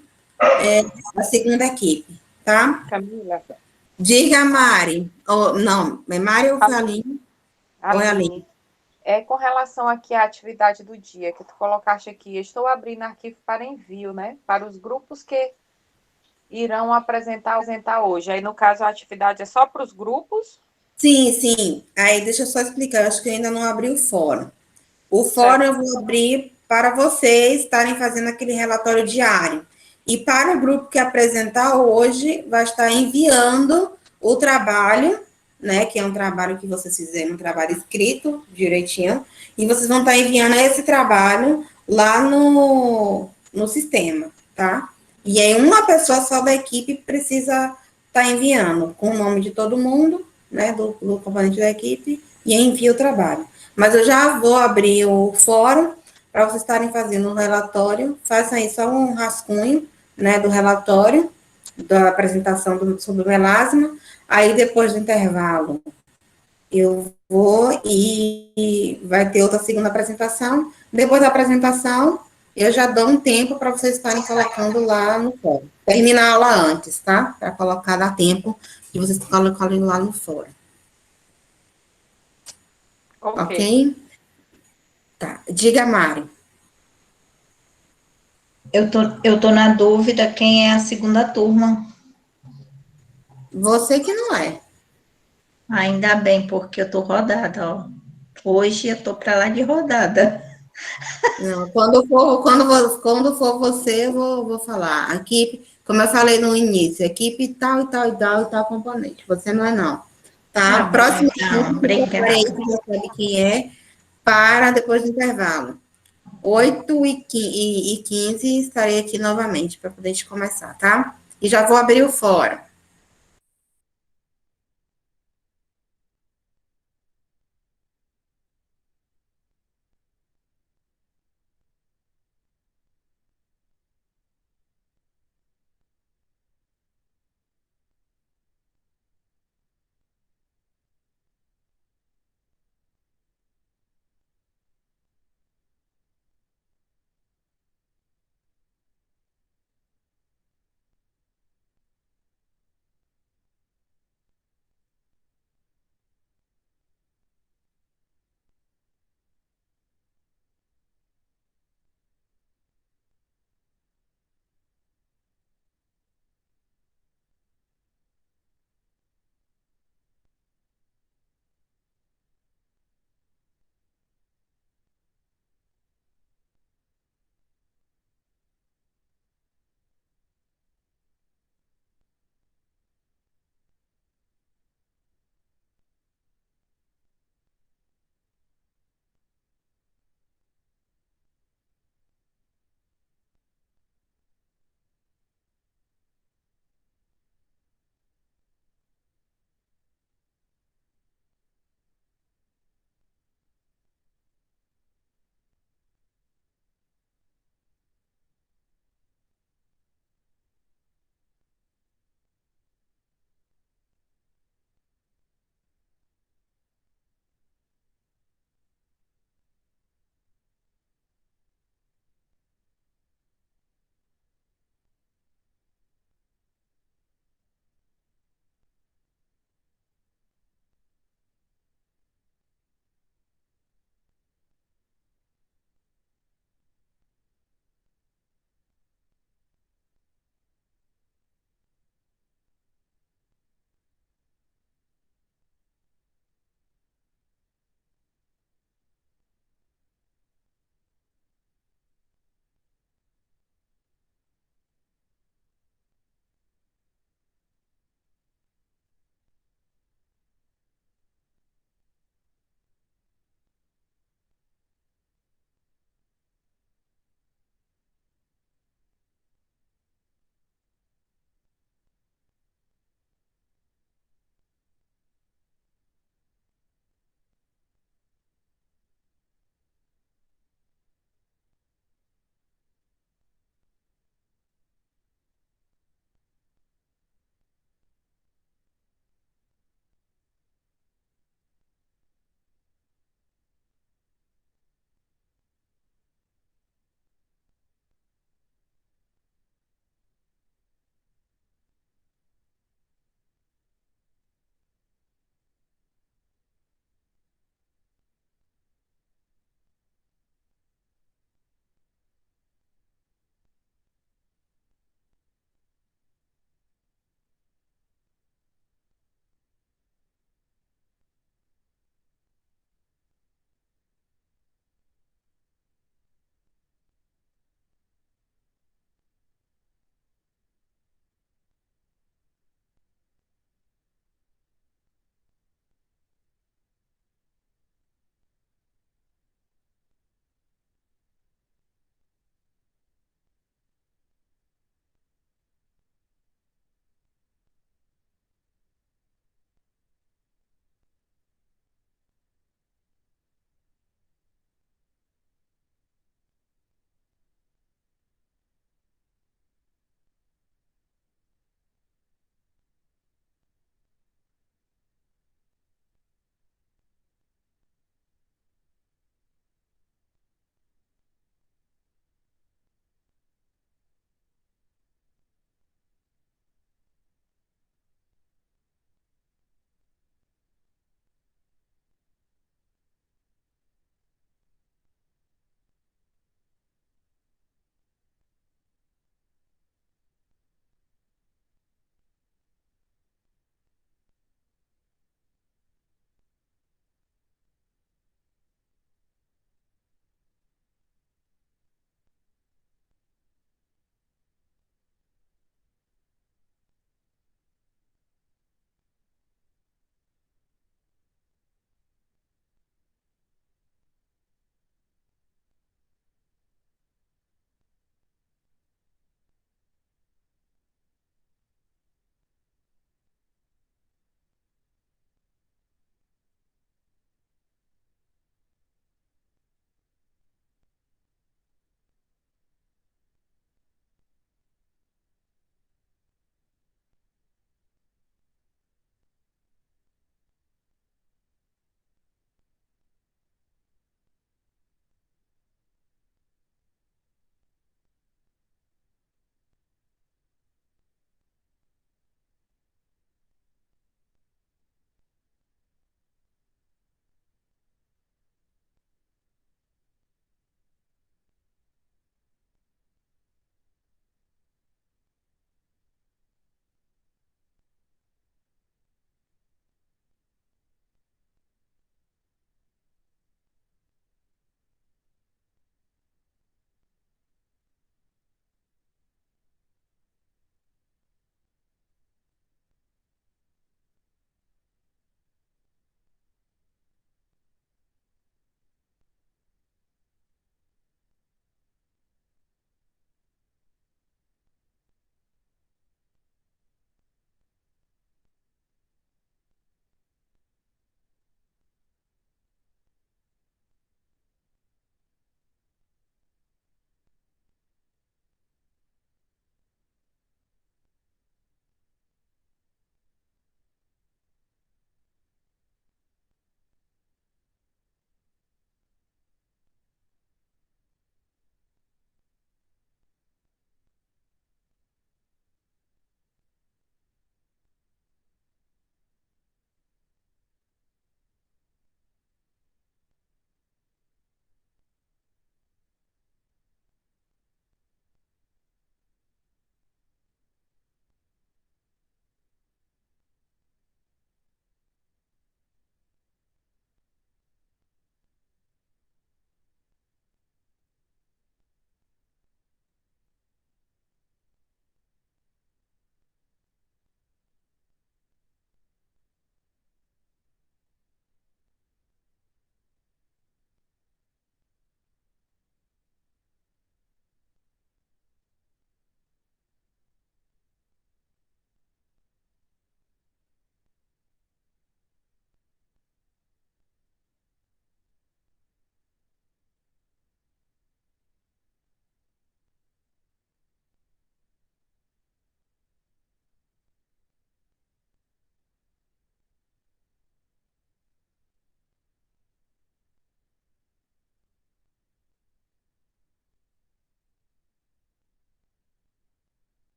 a segunda equipe, tá? Camila. Diga, Mari. Não, é Mari ou foi a Aline? Ou é a Aline? Com relação aqui à atividade do dia, que tu colocaste aqui, estou abrindo arquivo para envio, né? Para os grupos que irão apresentar hoje. Aí, no caso, a atividade é só para os grupos? Sim, sim. Aí, deixa eu só explicar, eu acho que eu ainda não abri o fórum. O fórum eu vou abrir para vocês estarem fazendo aquele relatório diário. E para o grupo que apresentar hoje, vai estar enviando o trabalho, né? Que é um trabalho que vocês fizeram, um trabalho escrito direitinho, e vocês vão estar enviando esse trabalho lá no sistema, tá? E aí, uma pessoa só da equipe precisa estar enviando, com o nome de todo mundo, né? Do componente da equipe, e envia o trabalho. Mas eu já vou abrir o fórum para vocês estarem fazendo um relatório. Façam aí só um rascunho, né, do relatório, da apresentação sobre o melasma. Aí, depois do intervalo, eu vou e vai ter outra segunda apresentação. Depois da apresentação, eu já dou um tempo para vocês estarem colocando lá no fórum. Termina a aula antes, tá? Para colocar, dar tempo de vocês colocarem lá no fórum. Ok? Tá. Diga, Mari. Eu tô na dúvida quem é a segunda turma. Você que não é. Ainda bem, porque eu tô rodada, ó. Hoje eu tô para lá de rodada. Não, quando for você, eu vou falar. A equipe, como eu falei no início, equipe tal e tal e tal e tal componente. Você não é, não. Tá? Próximo Então, obrigada. você sabe quem é, para depois do intervalo. 8h15 estarei aqui novamente para poder começar, tá? E já vou abrir o fórum.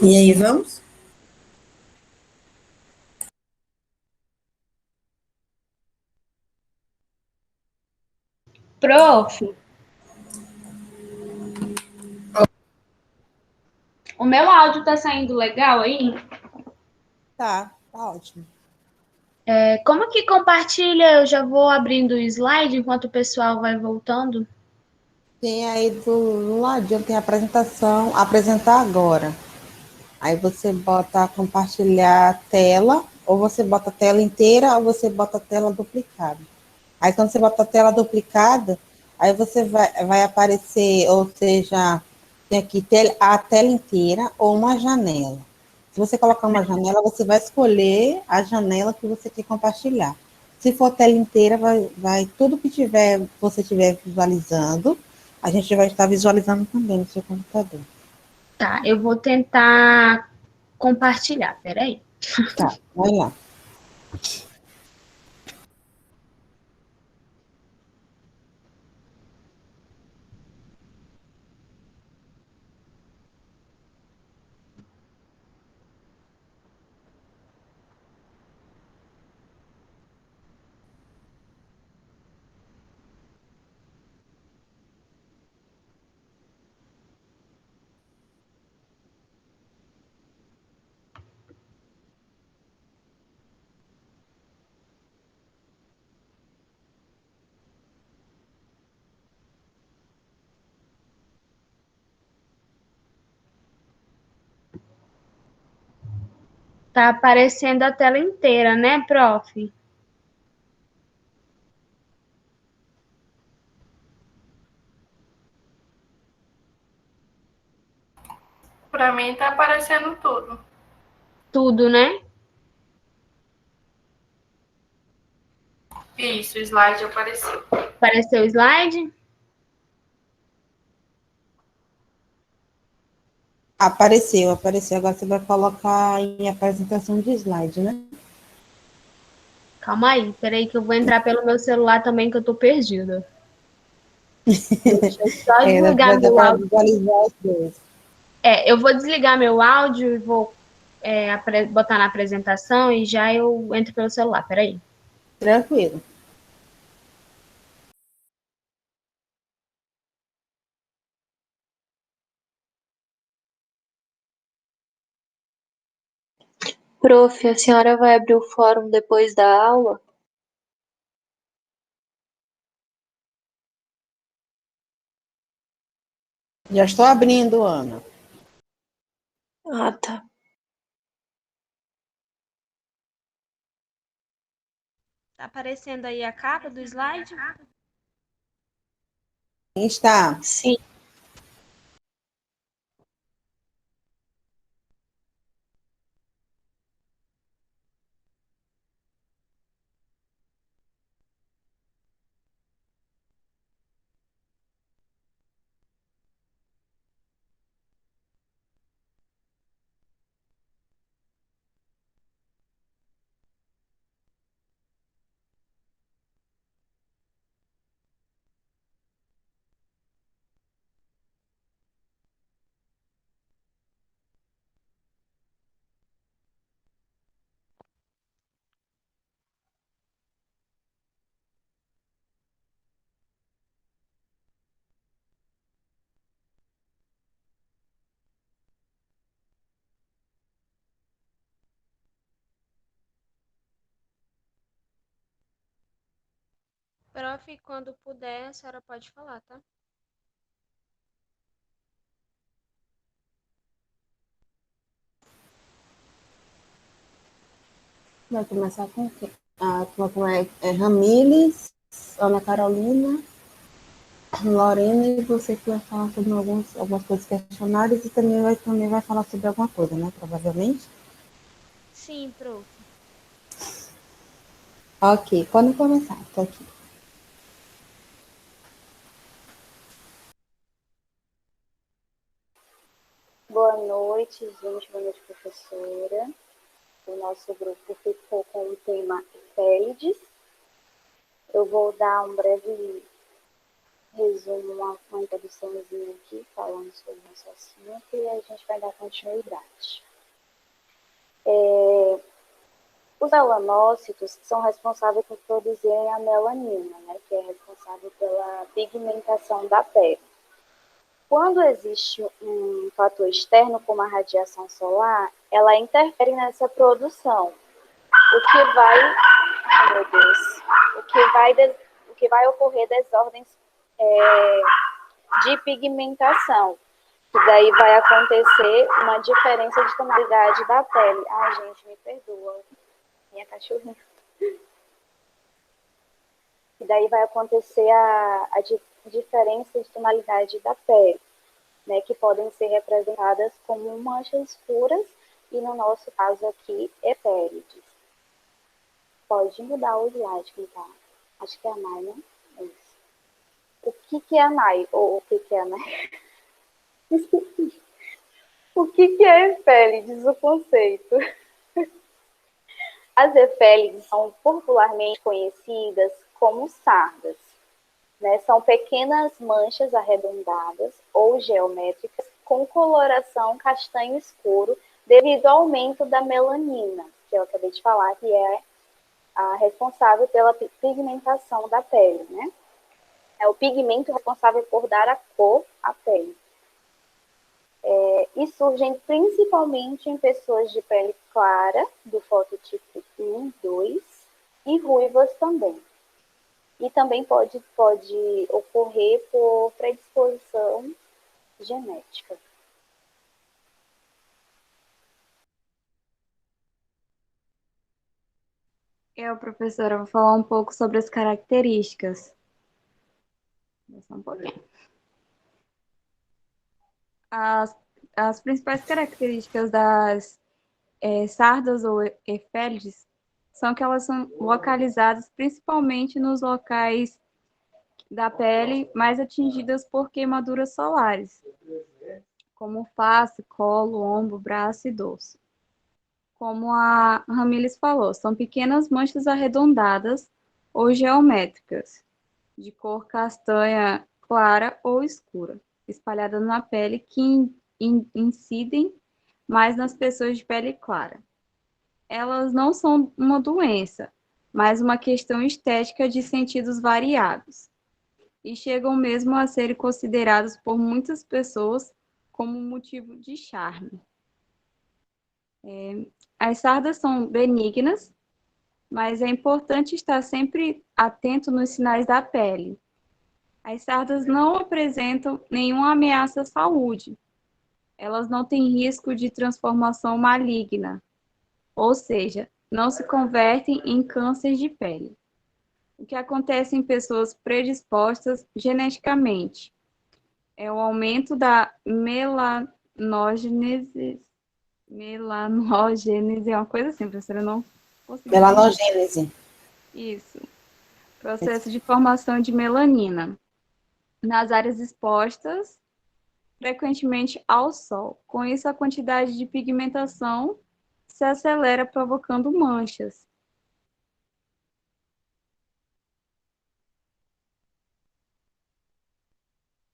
E aí, vamos? Prof, o meu áudio tá saindo legal aí? Tá ótimo. Como que compartilha? Eu já vou abrindo o slide enquanto o pessoal vai voltando. Tem aí do ladinho, tem a apresentação, apresentar agora. Aí você bota compartilhar a tela, ou você bota a tela inteira, ou você bota a tela duplicada. Aí quando você bota a tela duplicada, aí você vai aparecer, ou seja, tem aqui a tela inteira ou uma janela. Se você colocar uma janela, você vai escolher a janela que você quer compartilhar. Se for tela inteira, vai tudo que você estiver visualizando, a gente vai estar visualizando também no seu computador. Tá, eu vou tentar compartilhar, peraí. Tá, vai lá. Tá aparecendo a tela inteira, né, prof? Para mim tá aparecendo tudo. Tudo, né? Isso, o slide apareceu. Apareceu o slide? Apareceu. Agora você vai colocar em apresentação de slide, né? Calma aí, peraí que eu vou entrar pelo meu celular também, que eu tô perdida. Deixa eu só desligar Dá meu para áudio. visualizar os dois. Eu vou desligar meu áudio e vou botar na apresentação e já eu entro pelo celular, peraí. Tranquilo. Prof, a senhora vai abrir o fórum depois da aula? Já estou abrindo, Ana. Ah, tá. Tá aparecendo aí a capa do slide? Está. Sim. Prof, quando puder, a senhora pode falar, tá? Vai começar com o quê? Ramires, Ana Carolina, Lorena, e você que vai falar sobre algumas coisas questionárias e também vai falar sobre alguma coisa, né? Provavelmente. Sim, prof. Ok, pode começar. Estou aqui. Boa noite, gente. Boa noite, professora. O nosso grupo ficou com o tema efemérides. Eu vou dar um breve resumo, uma introduçãozinha aqui, falando sobre o nosso assunto, e a gente vai dar continuidade. Os melanócitos são responsáveis por produzirem a melanina, né, que é responsável pela pigmentação da pele. Quando existe um fator externo, como a radiação solar, ela interfere nessa produção, o que vai, ai meu Deus, o que vai ocorrer desordens de pigmentação, que daí vai acontecer uma diferença de tonalidade da pele. Ai, gente, me perdoa, minha cachorrinha. E daí vai acontecer a diferença de tonalidade da pele, né, que podem ser representadas como manchas escuras e, no nosso caso aqui, epérides. Pode mudar o slide que tá. Acho que é a Nai, né? É isso. O que é a Nai? Ou o que é a Nai? O que é epérides, o conceito? As efélides são popularmente conhecidas como sardas, né? São pequenas manchas arredondadas ou geométricas com coloração castanho escuro devido ao aumento da melanina, que eu acabei de falar, que é a responsável pela pigmentação da pele, né? É o pigmento responsável por dar a cor à pele. E surgem principalmente em pessoas de pele clara, do fototipo 1, 2, e ruivas também. E também pode ocorrer por predisposição genética. Professora, vou falar um pouco sobre as características. Só um pouquinho. As principais características das sardas ou efélides são que elas são localizadas principalmente nos locais da pele mais atingidas por queimaduras solares, como face, colo, ombro, braço e dorso. Como a Ramírez falou, são pequenas manchas arredondadas ou geométricas, de cor castanha clara ou escura, espalhadas na pele que incidem mais nas pessoas de pele clara. Elas não são uma doença, mas uma questão estética de sentidos variados, e chegam mesmo a serem considerados por muitas pessoas como motivo de charme. As sardas são benignas, mas é importante estar sempre atento nos sinais da pele. As sardas não apresentam nenhuma ameaça à saúde. Elas não têm risco de transformação maligna, ou seja, não se convertem em câncer de pele. O que acontece em pessoas predispostas geneticamente é o aumento da melanogênese, é uma coisa assim, professora, eu não consegui. Melanogênese. Isso. Processo de formação de melanina nas áreas expostas, frequentemente ao sol. Com isso, a quantidade de pigmentação se acelera, provocando manchas.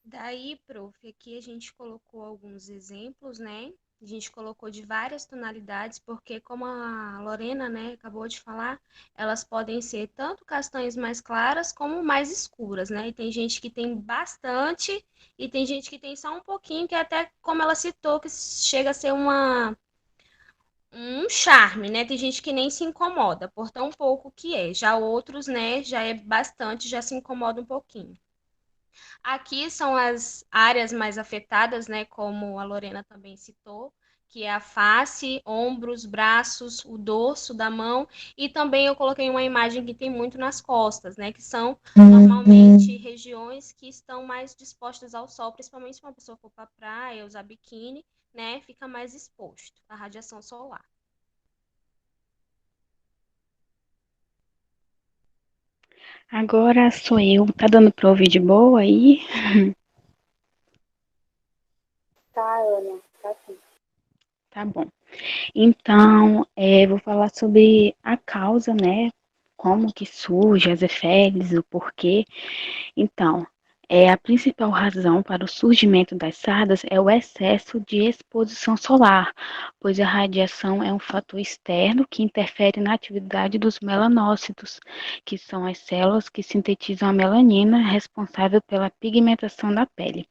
Daí, prof, aqui a gente colocou alguns exemplos, né? A gente colocou de várias tonalidades, porque como a Lorena, né, acabou de falar, elas podem ser tanto castanhas mais claras como mais escuras, né? E tem gente que tem bastante e tem gente que tem só um pouquinho, que até, como ela citou, que chega a ser um charme, né? Tem gente que nem se incomoda por tão pouco que é. Já outros, né, já é bastante, já se incomoda um pouquinho. Aqui são as áreas mais afetadas, né, como a Lorena também citou, que é a face, ombros, braços, o dorso da mão, e também eu coloquei uma imagem que tem muito nas costas, né, que são normalmente regiões que estão mais dispostas ao sol, principalmente se uma pessoa for para a praia, usar biquíni, né, fica mais exposto à radiação solar. Agora sou eu. Tá dando pra ouvir de boa aí? Tá, Ana, tá sim. Tá bom. Então, vou falar sobre a causa, né? Como que surge as efélides, o porquê. Então, A principal razão para o surgimento das sardas é o excesso de exposição solar, pois a radiação é um fator externo que interfere na atividade dos melanócitos, que são as células que sintetizam a melanina, responsável pela pigmentação da pele.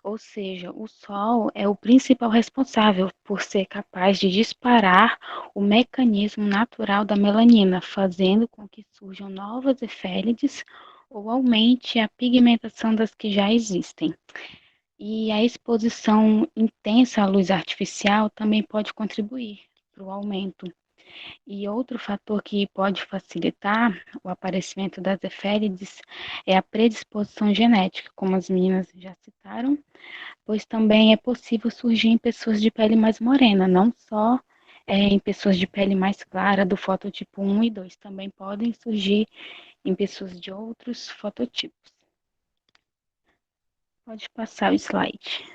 Ou seja, o Sol é o principal responsável por ser capaz de disparar o mecanismo natural da melanina, fazendo com que surjam novas efélides ou aumente a pigmentação das que já existem. E a exposição intensa à luz artificial também pode contribuir para o aumento. E outro fator que pode facilitar o aparecimento das efélides é a predisposição genética, como as meninas já citaram, pois também é possível surgir em pessoas de pele mais morena, não só em pessoas de pele mais clara, do fototipo 1 e 2, também podem surgir em pessoas de outros fototipos. Pode passar o slide.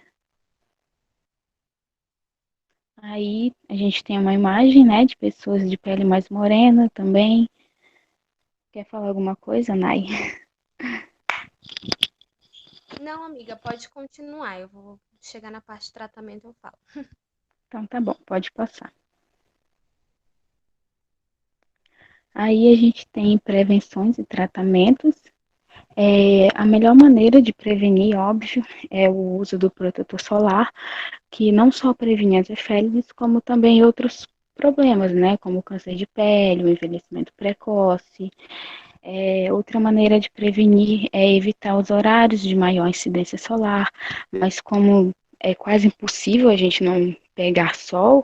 Aí a gente tem uma imagem, né, de pessoas de pele mais morena também. Quer falar alguma coisa, Nai? Não, amiga, pode continuar. Eu vou chegar na parte de tratamento, eu falo. Então tá bom, pode passar. Aí a gente tem prevenções e tratamentos. A melhor maneira de prevenir, óbvio, é o uso do protetor solar, que não só previne as efélides, como também outros problemas, né, como o câncer de pele, o envelhecimento precoce. Outra maneira de prevenir é evitar os horários de maior incidência solar, mas como é quase impossível a gente não pegar sol,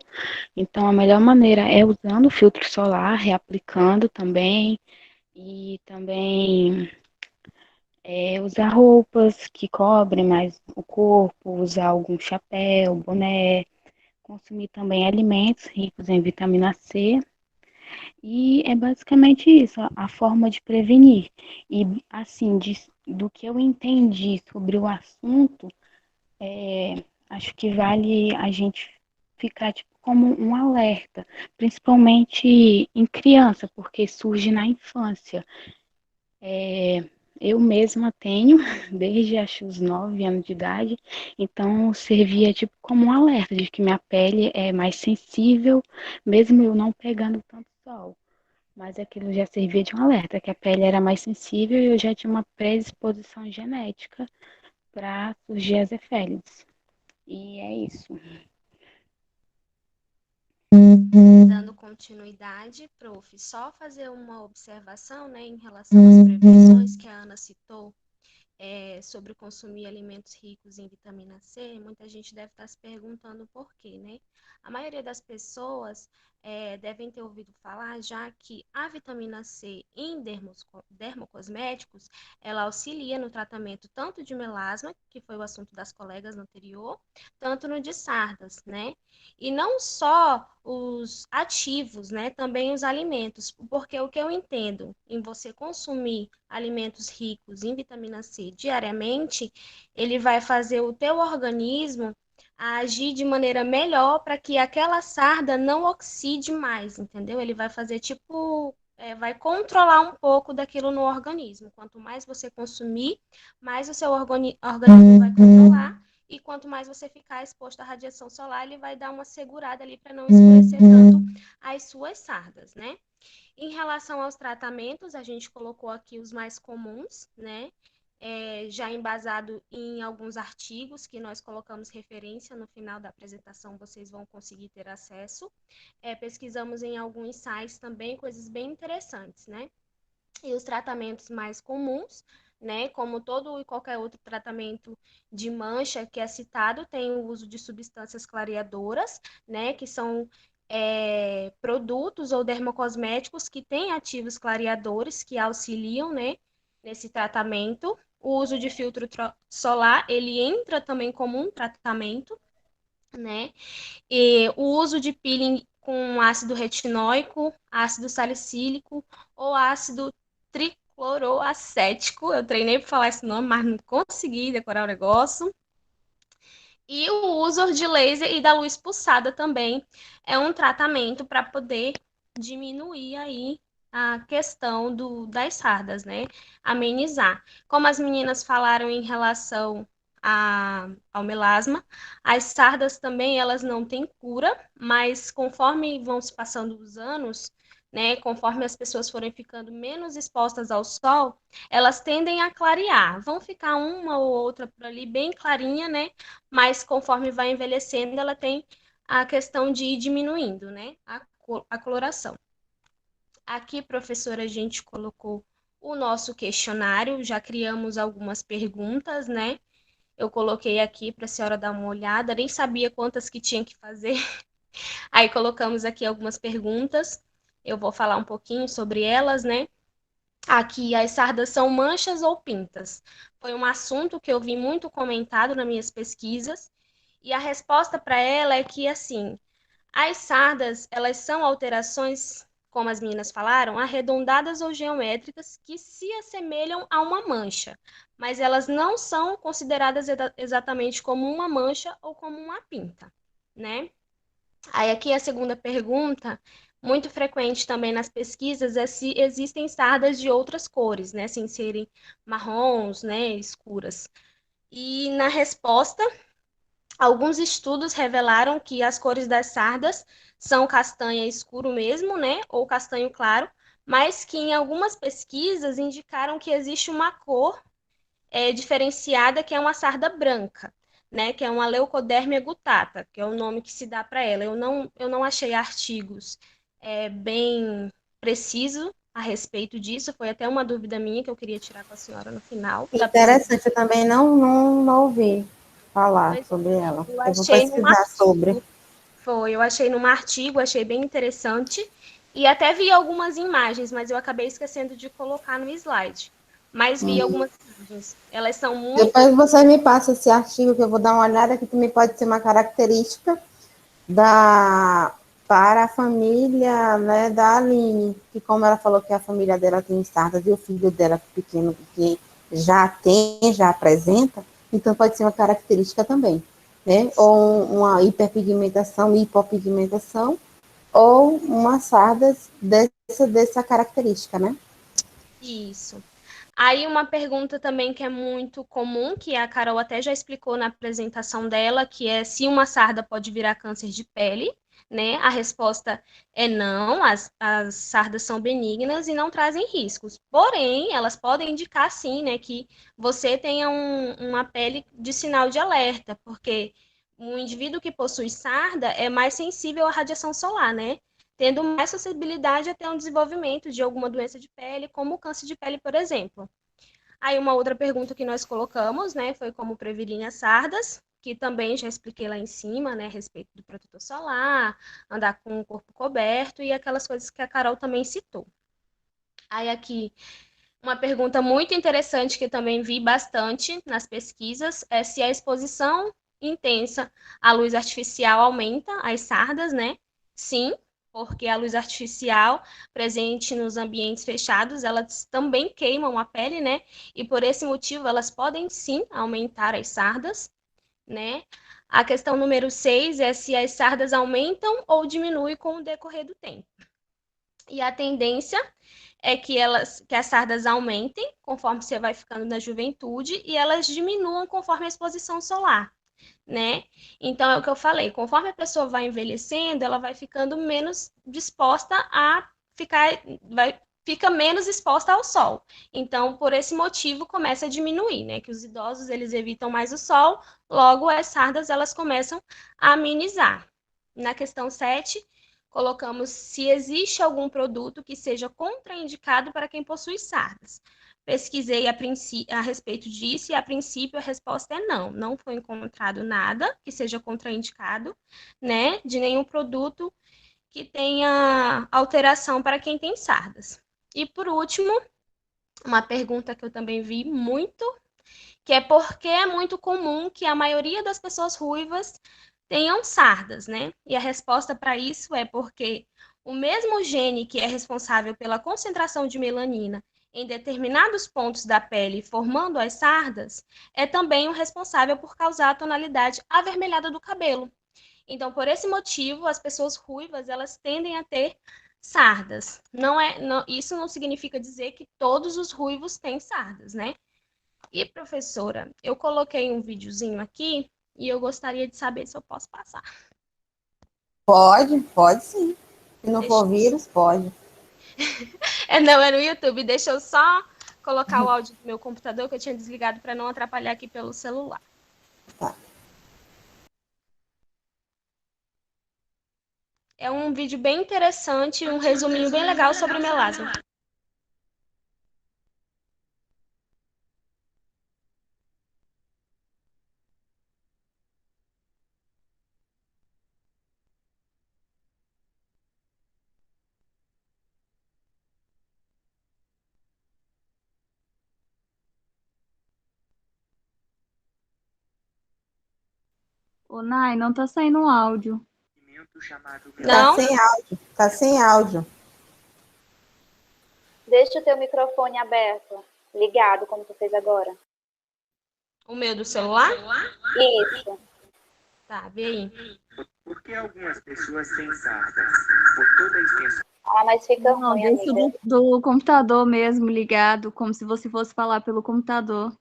então a melhor maneira é usando o filtro solar, reaplicando também, e também usar roupas que cobrem mais o corpo, usar algum chapéu, boné, consumir também alimentos ricos em vitamina C. E é basicamente isso, a forma de prevenir. E, assim, do que eu entendi sobre o assunto, acho que vale a gente ficar tipo, como um alerta, principalmente em criança, porque surge na infância. Eu mesma tenho, desde acho os 9 anos de idade, então servia tipo como um alerta de que minha pele é mais sensível, mesmo eu não pegando tanto sol. Mas aquilo já servia de um alerta, que a pele era mais sensível e eu já tinha uma predisposição genética para surgir as efélides. E é isso. Dando continuidade, prof, só fazer uma observação, né, em relação às prevenções que a Ana citou, sobre consumir alimentos ricos em vitamina C. Muita gente deve estar se perguntando por quê, né? A maioria das pessoas devem ter ouvido falar já que a vitamina C em dermocosméticos, ela auxilia no tratamento tanto de melasma, que foi o assunto das colegas no anterior, tanto no de sardas, né? E não só os ativos, né? Também os alimentos, porque o que eu entendo em você consumir alimentos ricos em vitamina C diariamente, ele vai fazer o teu organismo agir de maneira melhor para que aquela sarda não oxide mais, entendeu? Ele vai fazer tipo, vai controlar um pouco daquilo no organismo. Quanto mais você consumir, mais o seu organismo vai controlar. E quanto mais você ficar exposto à radiação solar, ele vai dar uma segurada ali para não escurecer tanto as suas sardas, né? Em relação aos tratamentos, a gente colocou aqui os mais comuns, né? Já embasado em alguns artigos que nós colocamos referência no final da apresentação, vocês vão conseguir ter acesso. Pesquisamos em alguns sites também coisas bem interessantes, né? E os tratamentos mais comuns, né? Como todo e qualquer outro tratamento de mancha que é citado, tem o uso de substâncias clareadoras, né? Que são produtos ou dermocosméticos que têm ativos clareadores que auxiliam, né, nesse tratamento. O uso de filtro solar, ele entra também como um tratamento, né? E o uso de peeling com ácido retinóico, ácido salicílico ou ácido tricloroacético. Eu treinei para falar esse nome, mas não consegui decorar o negócio. E o uso de laser e da luz pulsada também é um tratamento para poder diminuir aí a questão das sardas, né? Amenizar. Como as meninas falaram em relação ao melasma, as sardas também, elas não têm cura, mas conforme vão se passando os anos, né, conforme as pessoas forem ficando menos expostas ao sol, elas tendem a clarear. Vão ficar uma ou outra por ali bem clarinha, né? Mas conforme vai envelhecendo, ela tem a questão de ir diminuindo, né? A coloração. Aqui, professora, a gente colocou o nosso questionário, já criamos algumas perguntas, né? Eu coloquei aqui para a senhora dar uma olhada, nem sabia quantas que tinha que fazer. Aí colocamos aqui algumas perguntas. Eu vou falar um pouquinho sobre elas, né? Aqui, as sardas são manchas ou pintas? Foi um assunto que eu vi muito comentado nas minhas pesquisas, e a resposta para ela é que, assim, as sardas, elas são alterações, como as meninas falaram, arredondadas ou geométricas que se assemelham a uma mancha, mas elas não são consideradas exatamente como uma mancha ou como uma pinta, né? Aí aqui a segunda pergunta, muito frequente também nas pesquisas, é se existem sardas de outras cores, né? Sem serem marrons, né, escuras. E na resposta, alguns estudos revelaram que as cores das sardas são castanha escuro mesmo, né, ou castanho claro, mas que em algumas pesquisas indicaram que existe uma cor diferenciada, que é uma sarda branca, né, que é uma Leucodermia gutata, que é o nome que se dá para ela. Eu não achei artigos bem precisos a respeito disso, foi até uma dúvida minha que eu queria tirar com a senhora no final. Interessante, eu também não ouvi falar sobre ela. Eu vou pesquisar sobre. Eu achei num artigo, achei bem interessante, e até vi algumas imagens, mas eu acabei esquecendo de colocar no slide. Mas vi algumas imagens. Elas são muito... Depois você me passa esse artigo que eu vou dar uma olhada, que também pode ser uma característica para a família, né, da Aline, que como ela falou que a família dela tem sardas e o filho dela pequeno que já apresenta, então pode ser uma característica também, né? Ou uma hiperpigmentação, hipopigmentação, ou uma sardas dessa característica, né? Isso. Aí uma pergunta também que é muito comum, que a Carol até já explicou na apresentação dela, que é se uma sarda pode virar câncer de pele, né? A resposta é não, as sardas são benignas e não trazem riscos. Porém, elas podem indicar sim, né, que você tenha uma pele de sinal de alerta, porque um indivíduo que possui sarda é mais sensível à radiação solar, né? Tendo mais sensibilidade a ter um desenvolvimento de alguma doença de pele, como o câncer de pele, por exemplo. Aí uma outra pergunta que nós colocamos, né, foi como prevenir as sardas, que também já expliquei lá em cima, né, a respeito do protetor solar, andar com o corpo coberto e aquelas coisas que a Carol também citou. Aí aqui, uma pergunta muito interessante que eu também vi bastante nas pesquisas é se a exposição intensa à luz artificial aumenta as sardas, né? Sim, porque a luz artificial presente nos ambientes fechados, elas também queimam a pele, né? E por esse motivo elas podem sim aumentar as sardas, né? A questão número 6 é se as sardas aumentam ou diminuem com o decorrer do tempo. E a tendência é que as sardas aumentem conforme você vai ficando na juventude e elas diminuam conforme a exposição solar, né? Então, é o que eu falei, conforme a pessoa vai envelhecendo, ela vai ficando menos disposta a fica menos exposta ao sol. Então, por esse motivo, começa a diminuir, né? Que os idosos, eles evitam mais o sol, logo as sardas, elas começam a amenizar. Na questão 7, colocamos se existe algum produto que seja contraindicado para quem possui sardas. Pesquisei a respeito disso e, a princípio, a resposta é não. Não foi encontrado nada que seja contraindicado, né, de nenhum produto que tenha alteração para quem tem sardas. E, por último, uma pergunta que eu também vi muito, que é por que é muito comum que a maioria das pessoas ruivas tenham sardas, né? E a resposta para isso é porque o mesmo gene que é responsável pela concentração de melanina em determinados pontos da pele, formando as sardas, é também o responsável por causar a tonalidade avermelhada do cabelo. Então, por esse motivo, as pessoas ruivas, elas tendem a ter sardas. Isso não significa dizer que todos os ruivos têm sardas, né? E, professora, eu coloquei um videozinho aqui e eu gostaria de saber se eu posso passar. Pode sim. Se não for vírus, pode. Não, é no YouTube. Deixa eu só colocar o áudio do meu computador, que eu tinha desligado para não atrapalhar aqui pelo celular. Tá. É um vídeo bem interessante, um resuminho bem legal sobre melasma. Ô, Nai, não tá saindo um áudio. Tá sem áudio. Tá sem áudio. Deixa o teu microfone aberto, ligado, como tu fez agora. O meu do celular? Isso. Tá, vê aí. Por que algumas pessoas têm sardas? Por toda a extensão. Ah, mas fica Não, ruim, deixa amiga. do computador mesmo ligado, como se você fosse falar pelo computador.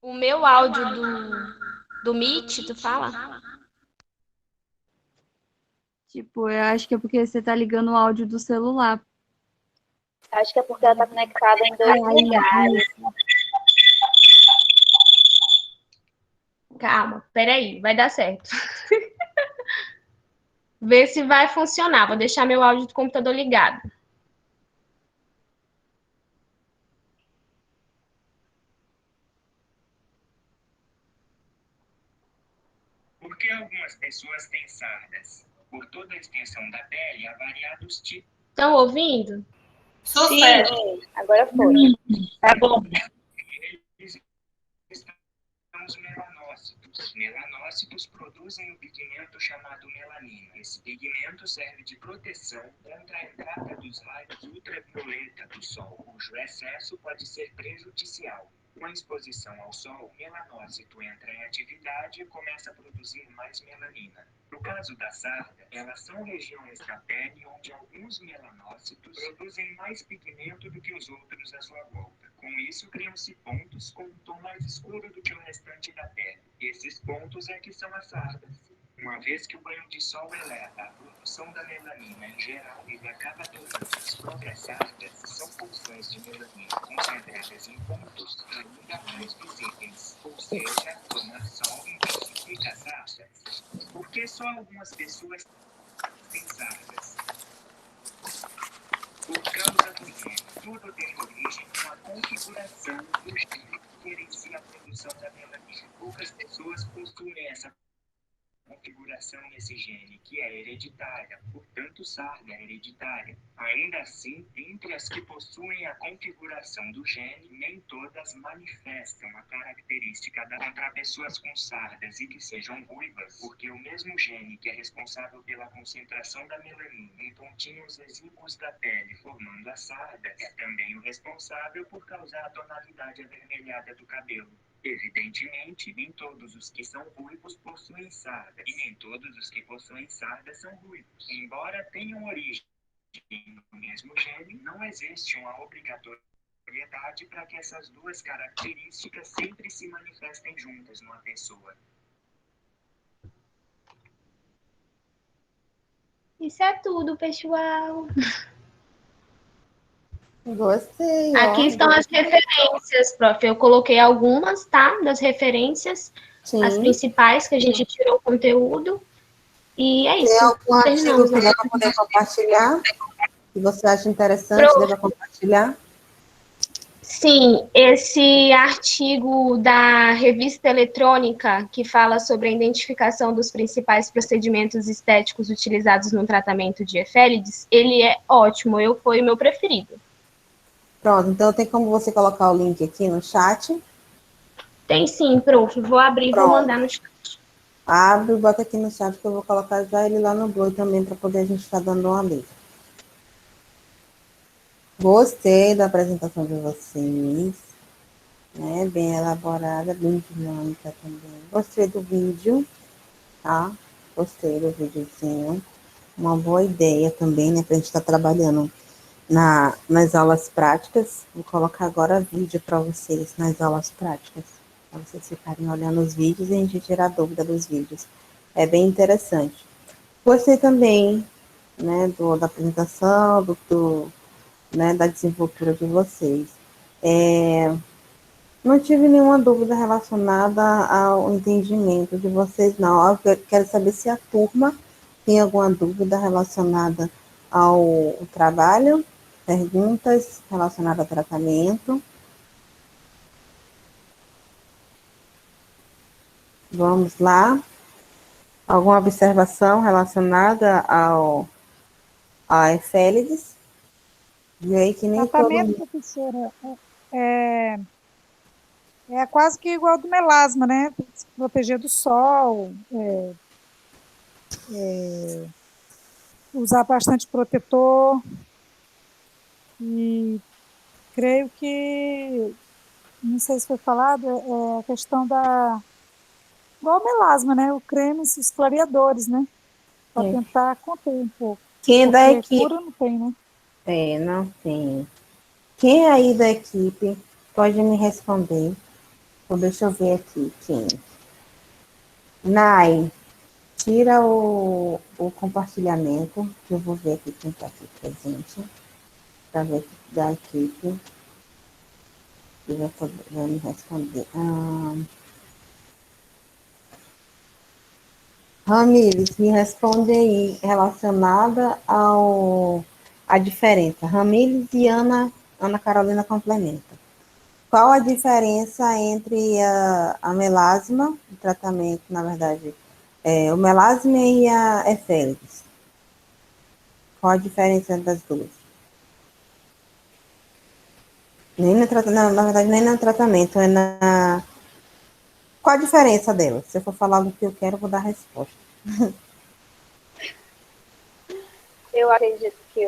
O meu áudio do Meet, tu fala? Tipo, eu acho que é porque você tá ligando o áudio do celular. Acho que é porque ela tá conectada em dois lugares. Calma, peraí, vai dar certo. Vê se vai funcionar. Vou deixar meu áudio do computador ligado. Por que algumas pessoas têm sardas? Por toda a extensão da pele, há variados tipos. Estão ouvindo? Sim, agora foi. Tá bom. Eles são os melanócitos. Melanócitos produzem um pigmento chamado melanina. Esse pigmento serve de proteção contra a entrada dos raios ultravioleta do sol, cujo excesso pode ser prejudicial. Com a exposição ao sol, o melanócito entra em atividade e começa a produzir mais melanina. No caso da sarda, elas são regiões da pele onde alguns melanócitos produzem mais pigmento do que os outros à sua volta. Com isso, criam-se pontos com um tom mais escuro do que o restante da pele. Esses pontos é que são as sardas. Uma vez que o banho de sol eleva a produção da melanina em geral, ele acaba tornando as próprias sardas, são porções de melanina concentradas em pontos ainda mais visíveis. Ou seja, a tomação intensifica as sardas. Por que só algumas pessoas têm sardas? Por causa do gene. Tudo tem origem na configuração do gene que gerencia a produção da melanina. Poucas pessoas possuem essa configuração nesse gene, que é hereditária, portanto sarda é hereditária. Ainda assim, entre as que possuem a configuração do gene, nem todas manifestam a característica da contra pessoas com sardas e que sejam ruivas, porque o mesmo gene que é responsável pela concentração da melanina em pontinhos exíguos da pele, formando a sarda, é também o responsável por causar a tonalidade avermelhada do cabelo. Evidentemente, nem todos os que são ruivos possuem sardas, e nem todos os que possuem sardas são ruivos. Embora tenham origem no mesmo gene, não existe uma obrigatoriedade para que essas duas características sempre se manifestem juntas numa pessoa. Isso é tudo, pessoal. Gostei, Aqui ó. estão as referências, prof. Eu coloquei algumas, tá? Das referências, as Sim. principais que a gente tirou o conteúdo. E é Tem isso. algum artigo Terminamos, que né? dá para poder compartilhar? Que você acha interessante, deva compartilhar? Sim, esse artigo da revista eletrônica que fala sobre a identificação dos principais procedimentos estéticos utilizados no tratamento de efélides, ele é ótimo, foi o meu preferido. Pronto, então tem como você colocar o link aqui no chat? Tem sim, prof. Vou abrir e vou mandar no chat. Abre e bota aqui no chat que eu vou colocar já ele lá no blog também para poder a gente estar dando uma lida. Gostei da apresentação de vocês, né? Bem elaborada, bem dinâmica também. Gostei do vídeo, tá? Gostei do videozinho. uma boa ideia também, né, para a gente estar trabalhando nas aulas práticas. Vou colocar agora vídeo para vocês nas aulas práticas, para vocês ficarem olhando os vídeos e a gente tirar dúvida dos vídeos. É bem interessante. Gostei também, né, da apresentação, né, da desenvoltura de vocês. Não tive nenhuma dúvida relacionada ao entendimento de vocês, não. Eu quero saber se a turma tem alguma dúvida relacionada ao trabalho, perguntas relacionadas ao tratamento. Vamos lá. Alguma observação relacionada a efélides? E aí que nem todo Tratamento, mundo... professora, é quase que igual ao do melasma, né? Se proteger do sol, usar bastante protetor. E creio que, não sei se foi falado, é a questão igual ao melasma, né? O cremes, os clareadores, né? Para tentar conter um pouco. Quem é da equipe? Cura não tem, né? Não tem. Quem aí da equipe pode me responder? Então, deixa eu ver aqui quem. Nai, tira o compartilhamento, que eu vou ver aqui quem está aqui presente, para ver da equipe. E vai me responder. Ramires, me responde aí, relacionada à diferença. Ramires e Ana Carolina complementa. Qual a diferença entre a melasma, o tratamento, na verdade, o melasma e a efélides? Qual a diferença das duas? Na verdade, nem no tratamento, é na... Qual a diferença delas? Se eu for falar do que eu quero, eu vou dar a resposta. Eu acredito que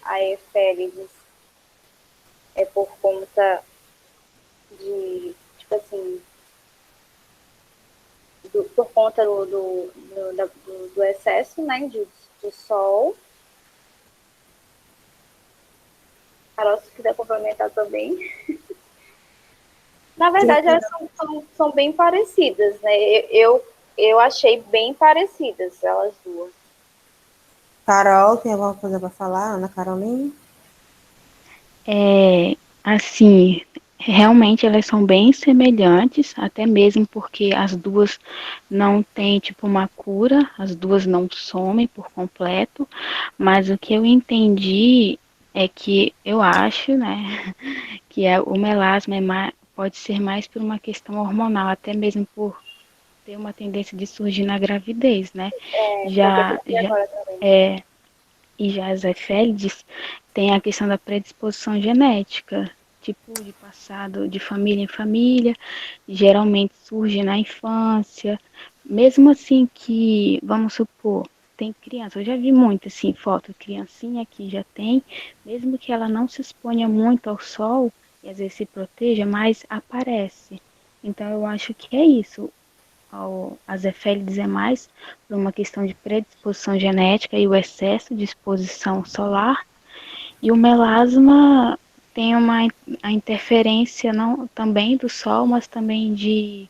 a efélides é por conta de, tipo assim, por conta do excesso, né, de sol. Carol, se quiser complementar também. Na verdade, elas são bem parecidas, né? Eu achei bem parecidas elas duas. Carol, tem alguma coisa para falar? Ana Carolina? Assim, realmente elas são bem semelhantes, até mesmo porque as duas não têm, tipo, uma cura, as duas não somem por completo, mas o que eu entendi é que eu acho, né, que o melasma pode ser mais por uma questão hormonal, até mesmo por ter uma tendência de surgir na gravidez, né? E já as efélides tem a questão da predisposição genética, tipo de passado de família em família, geralmente surge na infância, mesmo assim que, vamos supor, tem criança, eu já vi muito assim, foto, criancinha que já tem, mesmo que ela não se exponha muito ao sol, e às vezes se proteja, mas aparece. Então eu acho que é isso. As efélides é mais por uma questão de predisposição genética e o excesso de exposição solar, e o melasma tem a interferência não, também do sol, mas também de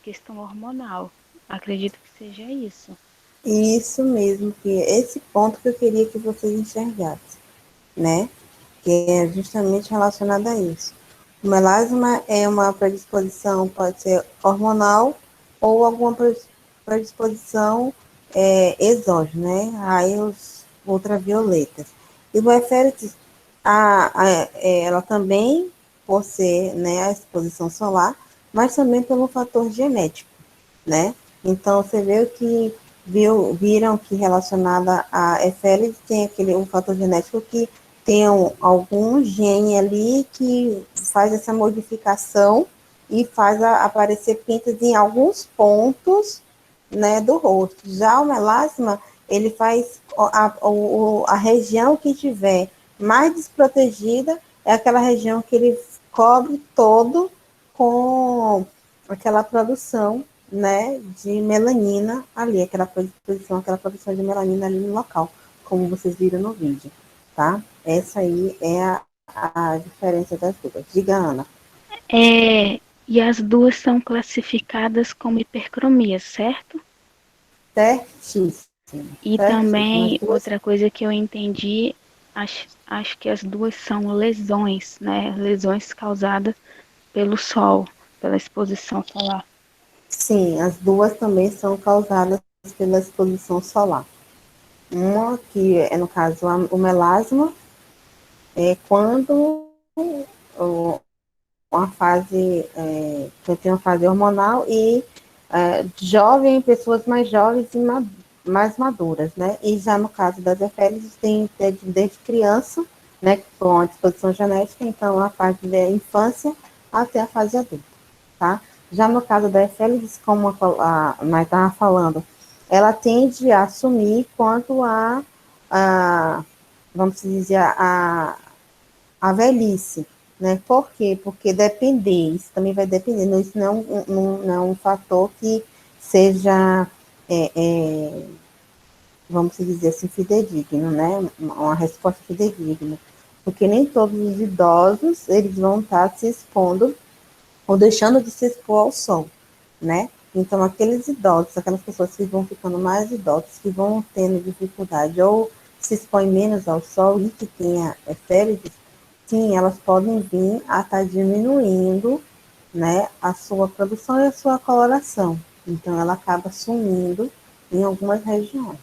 questão hormonal. Acredito que seja isso. Isso mesmo, que esse ponto que eu queria que vocês enxergassem, né? Que é justamente relacionado a isso. O melasma é uma predisposição, pode ser hormonal ou alguma predisposição exógena, né? Raios ultravioletas. E o efélides, ela também, por ser, né, a exposição solar, mas também pelo fator genético, né? Então, você vê que viram que relacionada a efélides tem um fator genético que tem algum gene ali que faz essa modificação e faz aparecer pintas em alguns pontos, né, do rosto. Já o melasma, ele faz a região que tiver mais desprotegida é aquela região que ele cobre todo com aquela produção né, de melanina ali, aquela produção de melanina ali no local, como vocês viram no vídeo, tá? Essa aí é a diferença das duas. Diga, Ana. E as duas são classificadas como hipercromia, certo? Certíssimo. E certíssimo. também, As duas... outra coisa que eu entendi, acho que as duas são lesões, né? Lesões causadas pelo sol, pela exposição solar. Sim, as duas também são causadas pela exposição solar. Uma que é, no caso, o melasma, é quando uma fase, que tem uma fase hormonal e jovem, pessoas mais jovens e mais maduras, né? E já no caso das efélides, tem desde criança, né, com a disposição genética, então a fase da infância até a fase adulta, tá? Já no caso da efélides, como a Mai estava falando, ela tende a sumir quanto vamos dizer, a velhice, né? Por quê? Porque depender, isso também vai depender, isso não é um fator que seja, vamos dizer assim, fidedigno, né? Uma resposta fidedigna. Porque nem todos os idosos, eles vão estar se expondo ou deixando de se expor ao sol, né? Então, aqueles idosos, aquelas pessoas que vão ficando mais idosas, que vão tendo dificuldade ou se expõem menos ao sol e que tenha efélides, sim, elas podem vir a estar diminuindo, né, a sua produção e a sua coloração. Então, ela acaba sumindo em algumas regiões.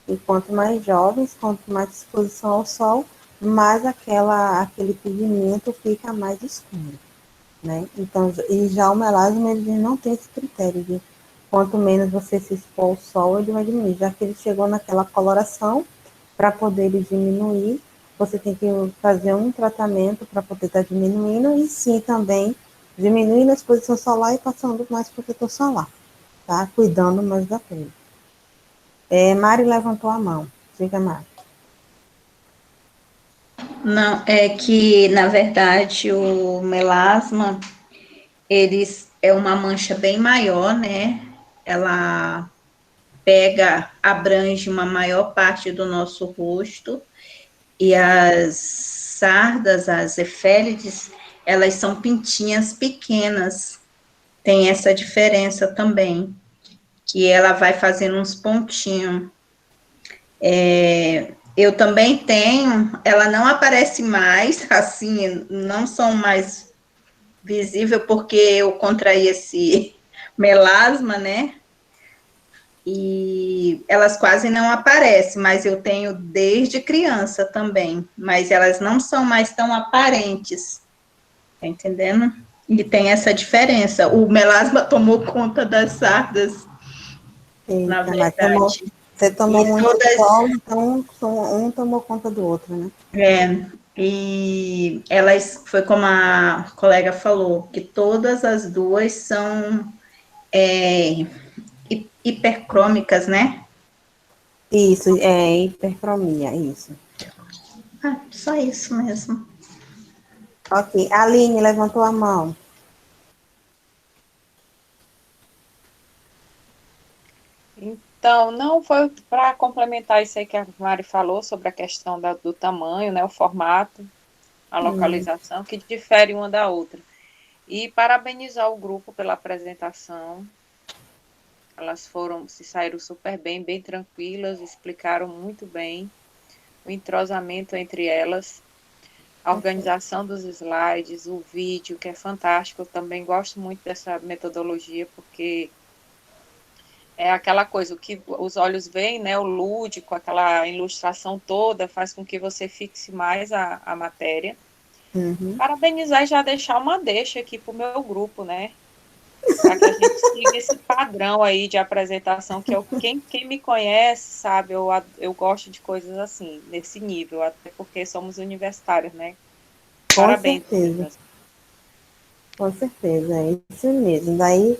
E quanto mais jovens, quanto mais exposição ao sol, mais aquele pigmento fica mais escuro, né? Então, e já o melasma, ele não tem esse critério de quanto menos você se expor ao sol, ele vai diminuir. Já que ele chegou naquela coloração, para poder ele diminuir, você tem que fazer um tratamento para poder estar diminuindo, e sim também diminuindo a exposição solar e passando mais protetor solar, tá? Cuidando mais da pele. Mari levantou a mão. Diga, Mari. Não, é que, na verdade, o melasma, é uma mancha bem maior, né? Ela abrange uma maior parte do nosso rosto, e as sardas, as efélides, elas são pintinhas pequenas. Tem essa diferença também, que ela vai fazendo uns pontinhos. Eu também tenho, ela não aparece mais, assim, não são mais visível porque eu contraí esse melasma, né? E elas quase não aparecem, mas eu tenho desde criança também, mas elas não são mais tão aparentes, tá entendendo? E tem essa diferença. O melasma tomou conta das sardas, na verdade. Você tomou muito sol, então um tomou conta do outro, né? E elas, foi como a colega falou, que todas as duas são hipercrômicas, né? Isso, hipercromia, isso. Só isso mesmo. Ok, Aline levantou a mão. Então, não foi para complementar isso aí que a Mari falou sobre a questão do tamanho, né, o formato, a localização, que difere uma da outra. E parabenizar o grupo pela apresentação. Elas se saíram super bem, bem tranquilas, explicaram muito bem o entrosamento entre elas, a organização dos slides, o vídeo, que é fantástico. Eu também gosto muito dessa metodologia, porque é aquela coisa, o que os olhos veem, né, o lúdico, aquela ilustração toda, faz com que você fixe mais a matéria. Parabenizar e já deixar uma deixa aqui para o meu grupo, né, para que a gente siga esse padrão aí de apresentação, que quem me conhece, sabe, eu gosto de coisas assim, nesse nível, até porque somos universitários, né. Parabéns. Com certeza, é isso mesmo. Daí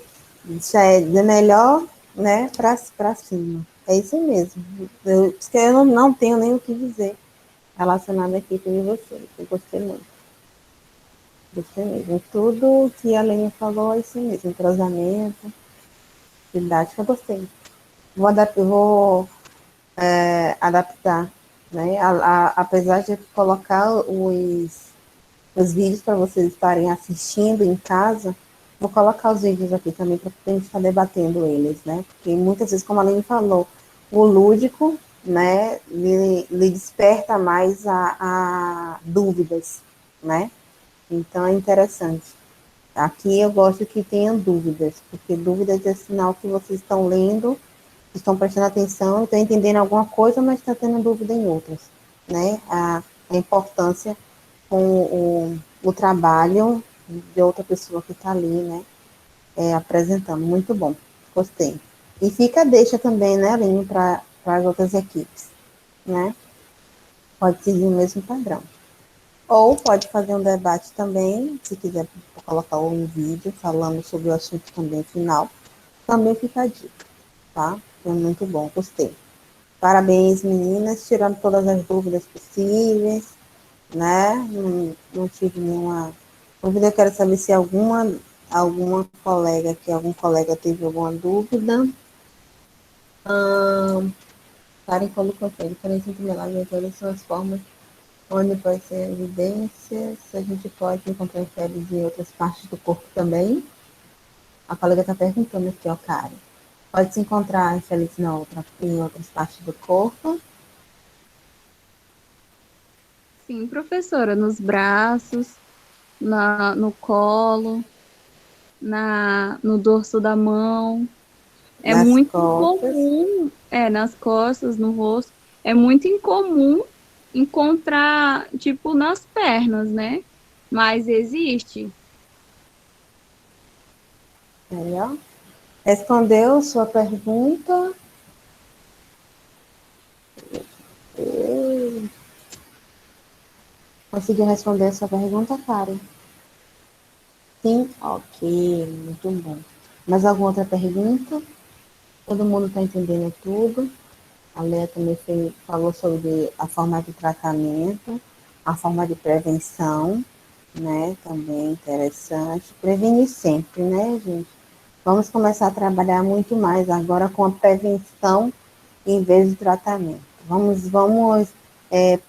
já é de melhor, né, para cima. É isso mesmo. Eu não tenho nem o que dizer relacionado à equipe de vocês. Eu gostei muito. Gostei mesmo. Tudo que a Lene falou é isso mesmo, entrosamento. Didática, eu gostei. Adaptar, né? Apesar de colocar os vídeos para vocês estarem assistindo em casa, vou colocar os vídeos aqui também para a gente estar debatendo eles, né? Porque muitas vezes, como a Aline falou, o lúdico, né, lhe desperta mais a dúvidas, né? Então é interessante. Aqui eu gosto que tenham dúvidas, porque dúvidas é sinal que vocês estão lendo, estão prestando atenção, estão entendendo alguma coisa, mas estão tendo dúvida em outras, né? A importância com o trabalho de outra pessoa que está ali, né? Apresentando. Muito bom, gostei. E fica a deixa também, né, Aline, para as outras equipes, né? Pode seguir o mesmo padrão. Ou pode fazer um debate também, se quiser colocar um vídeo falando sobre o assunto também final, também fica a dica, tá? Foi muito bom, gostei. Parabéns, meninas, tirando todas as dúvidas possíveis, né? Não tive nenhuma dúvida. Eu quero saber se algum colega teve alguma dúvida. Karen colocou aqui, a diferença entre melasma e todas são as formas onde pode ser evidência, se a gente pode encontrar febres em outras partes do corpo também. A colega está perguntando aqui, ó, Karen. Pode se encontrar infeliz em outras partes do corpo? Sim, professora, nos braços, no colo, no dorso da mão. É Nas muito costas. comum, nas costas, no rosto. É muito incomum encontrar, tipo, nas pernas, né? Mas existe. Aí, ó. Respondeu sua pergunta? Conseguiu responder a sua pergunta, Karen? Sim? Ok, muito bom. Mais alguma outra pergunta? Todo mundo está entendendo tudo? A Leia também falou sobre a forma de tratamento, a forma de prevenção, né? Também interessante. Prevenir sempre, né, gente? Vamos começar a trabalhar muito mais agora com a prevenção em vez de tratamento. Vamos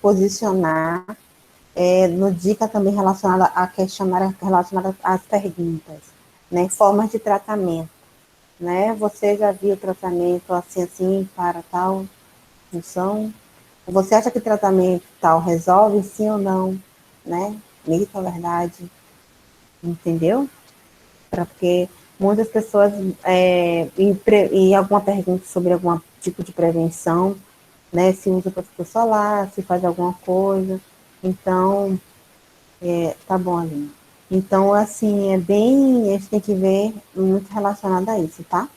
posicionar no dica também relacionada a questionário relacionada às perguntas, né? Formas de tratamento, né? Você já viu tratamento assim para tal função? Você acha que tratamento tal resolve sim ou não, né? Mito ou verdade, entendeu? Porque muitas pessoas e alguma pergunta sobre algum tipo de prevenção, né? Se usa protetor solar, se faz alguma coisa. Então, tá bom, Aline. Então, assim, a gente tem que ver muito relacionado a isso, tá?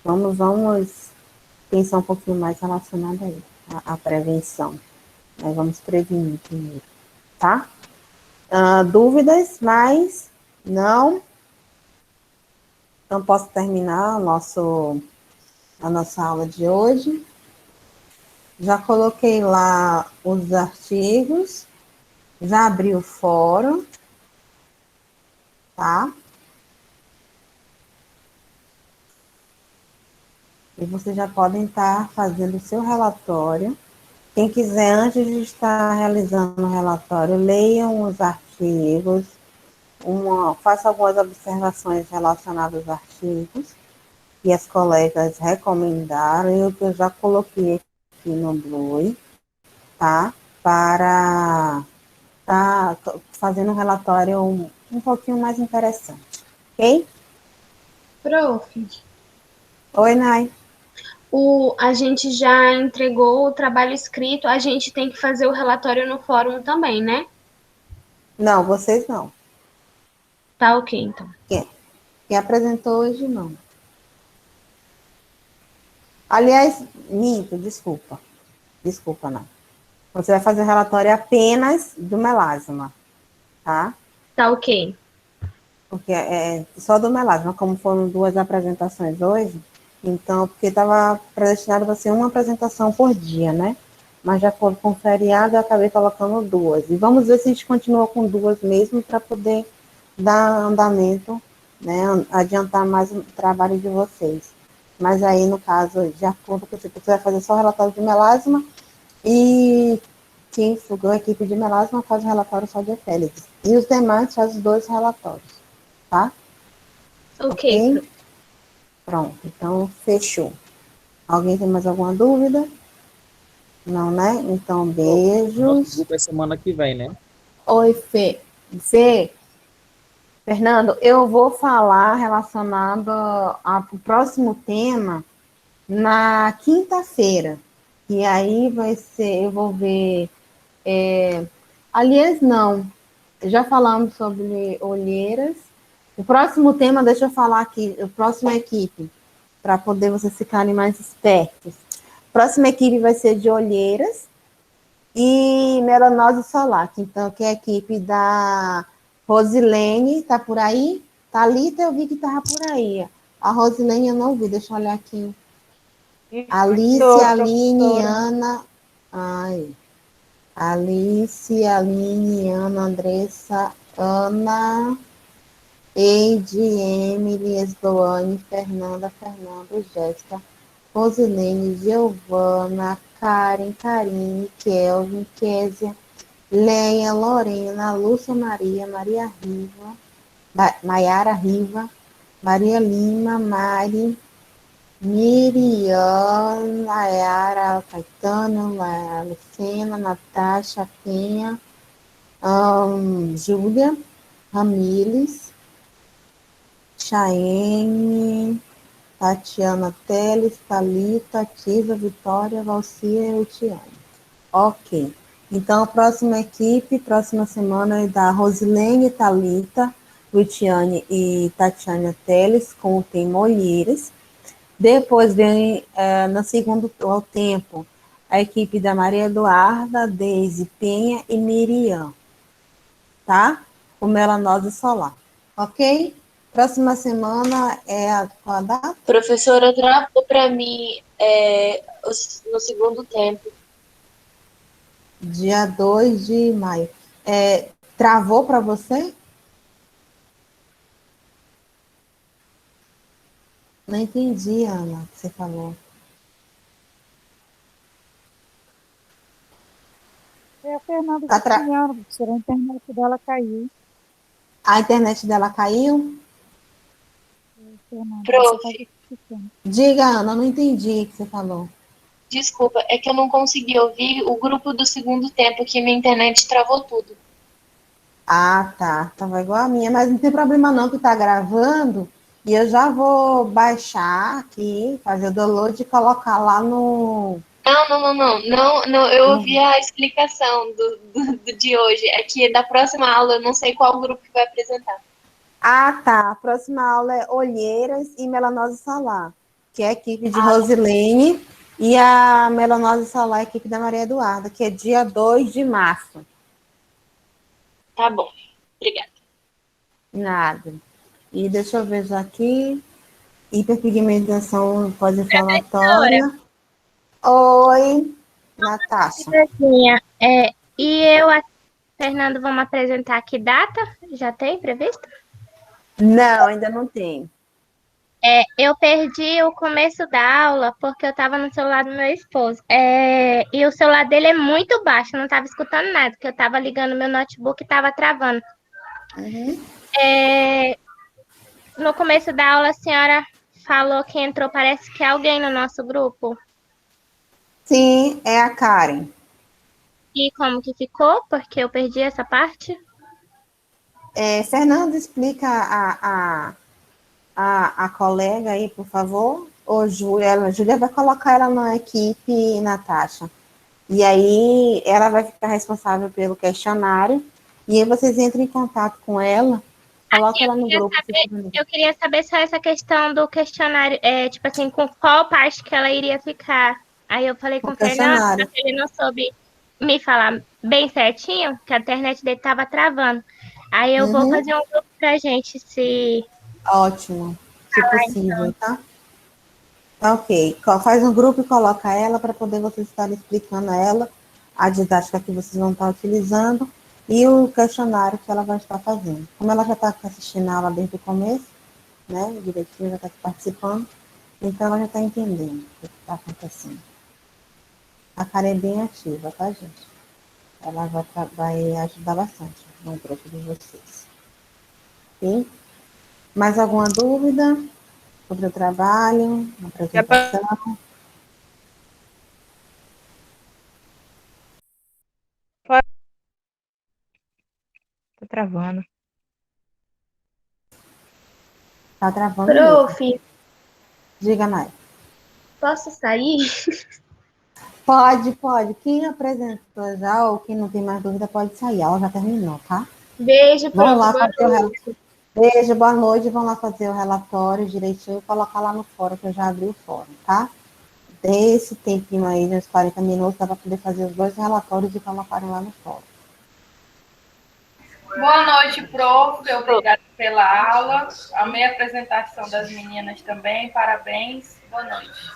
Vamos pensar um pouquinho mais relacionado a isso, a prevenção. Nós vamos prevenir primeiro, tá? Dúvidas, mas não. Então, posso terminar a nossa aula de hoje. Já coloquei lá os artigos, já abri o fórum, tá? E vocês já podem estar fazendo o seu relatório. Quem quiser, antes de estar realizando o relatório, leiam os artigos, faça algumas observações relacionadas aos artigos que as colegas recomendaram e o que eu já coloquei aqui no Blue, tá? Para estar fazendo um relatório um pouquinho mais interessante, ok? Prof, Oi, Nai. a gente já entregou o trabalho escrito, a gente tem que fazer o relatório no fórum também, né? Não, vocês não. Tá ok, então. Quem apresentou hoje, não. Aliás, minto, desculpa. Desculpa, não. Você vai fazer o relatório apenas do melasma, tá? Tá ok. Porque é só do melasma, como foram 2 apresentações hoje, então, porque estava predestinado para ser uma apresentação por dia, né? Mas já foi com feriado, eu acabei colocando 2. E vamos ver se a gente continua com 2 mesmo, para poder dar andamento né, adiantar mais o trabalho de vocês. Mas aí, no caso, de acordo com o tipo, você vai fazer só o relatório de melasma e quem for a equipe de melasma faz o relatório só de efélides. E os demais fazem os 2 relatórios, tá? Ok? Pronto, então fechou. Alguém tem mais alguma dúvida? Não, né? Então, Nosso beijos. grupo é semana que vem, né? Oi, Fê. Fê, Fernando, eu vou falar relacionado ao próximo tema na quinta-feira. E aí vai ser, eu vou ver. Aliás, não. Já falamos sobre olheiras. O próximo tema, deixa eu falar aqui, o próximo equipe, para poder vocês ficarem mais espertos. Próxima equipe vai ser de olheiras e melanose solar, então, que é a equipe da Rosilene, tá por aí? Thalita, eu vi que tava por aí. A Rosilene eu não vi, deixa eu olhar aqui. Alice, Aline, Ana. Ai. Alice, Aline, Ana, Andressa, Ana, Eide, Emily, Esloane, Fernanda, Fernando, Jéssica, Rosilene, Giovana, Karen, Karine, Kelvin, Késia, Leia, Lorena, Lúcia Maria, Maria Riva, Maiara Riva, Maria Lima, Mari, Miriam, Nayara, Caetano, Lucena, Natasha, Penha, Júlia, Ramires, Chayenne, Tatiana Teles, Thalita, Tisa, Vitória, Valcia e Utiane. Ok. Então, a próxima equipe, próxima semana é da Rosilene, Thalita, Utiane e Tatiana Teles, com o tema Olheiras. Depois vem, no segundo tempo, a equipe da Maria Eduarda, Deise, Penha e Miriam, tá? Com melanose solar, ok? Próxima semana é qual a data? Professora, travou para mim no segundo tempo. Dia 2 de maio. Travou para você? Não entendi, Ana, o que você falou. É a Fernanda Siciliano, professora, a internet dela caiu. A internet dela caiu? Prof. Diga, Ana, não entendi o que você falou. Desculpa, é que eu não consegui ouvir o grupo do segundo tempo, que minha internet travou tudo. Ah, tá. Tava igual a minha, mas não tem problema não, que tá gravando. E eu já vou baixar aqui, fazer o download e colocar lá no... Não, eu ouvi a explicação de hoje. É que da próxima aula eu não sei qual grupo que vai apresentar. Ah, tá. A próxima aula é olheiras e melanose solar, que é a equipe de Rosilene, e a melanose solar é a equipe da Maria Eduarda, que é dia 2 de março. Tá bom. Obrigada. Nada. E deixa eu ver já aqui. Hiperpigmentação pós-inflamatória. Oi, Natasha. E eu, Fernando, vamos apresentar que data? Já tem previsto? Não, ainda não tem. Eu perdi o começo da aula porque eu estava no celular do meu esposo. E o celular dele é muito baixo, eu não estava escutando nada, porque eu estava ligando meu notebook e estava travando. No começo da aula, a senhora falou que entrou, parece que é alguém no nosso grupo. Sim, é a Karen. E como que ficou? Porque eu perdi essa parte. Fernando, explica a colega aí, por favor. Ou Júlia, a Júlia vai colocar ela na equipe, Natasha. E aí ela vai ficar responsável pelo questionário. E aí vocês entram em contato com ela, coloca ela no grupo. Eu queria saber só essa questão do questionário, tipo assim, com qual parte que ela iria ficar. Aí eu falei com o Fernando, ele não soube me falar bem certinho, que a internet dele estava travando. Aí eu vou fazer um grupo pra gente, se... Ótimo, se possível, tá? Ok, faz um grupo e coloca ela para poder vocês estarem explicando a ela a didática que vocês vão estar utilizando e o questionário que ela vai estar fazendo. Como ela já está assistindo a aula desde o começo, né, direitinho, já está participando, então ela já está entendendo o que está acontecendo. A Karen é bem ativa, tá, gente? Ela vai ajudar bastante no grupo de vocês. Ok? Mais alguma dúvida sobre o trabalho, a apresentação? Tô travando. Tá travando mesmo. Prof, Diga, Mai. posso sair? Pode, pode. Quem apresentou já ou quem não tem mais dúvida pode sair. Ela já terminou, tá? Beijo, Vão prof. lá Boa fazer o noite. relatório. Beijo, boa noite. Vão lá fazer o relatório direitinho e colocar lá no fórum, que eu já abri o fórum, tá? Dê esse tempinho aí, uns 40 minutos, dá para poder fazer os 2 relatórios e colocarem lá no fórum. Boa noite, prof. Obrigada pela aula. Amei a apresentação das meninas também. Parabéns. Boa noite.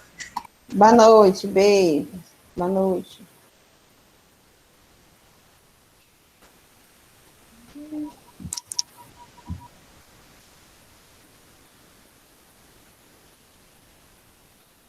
Boa noite, beijo. Boa noite.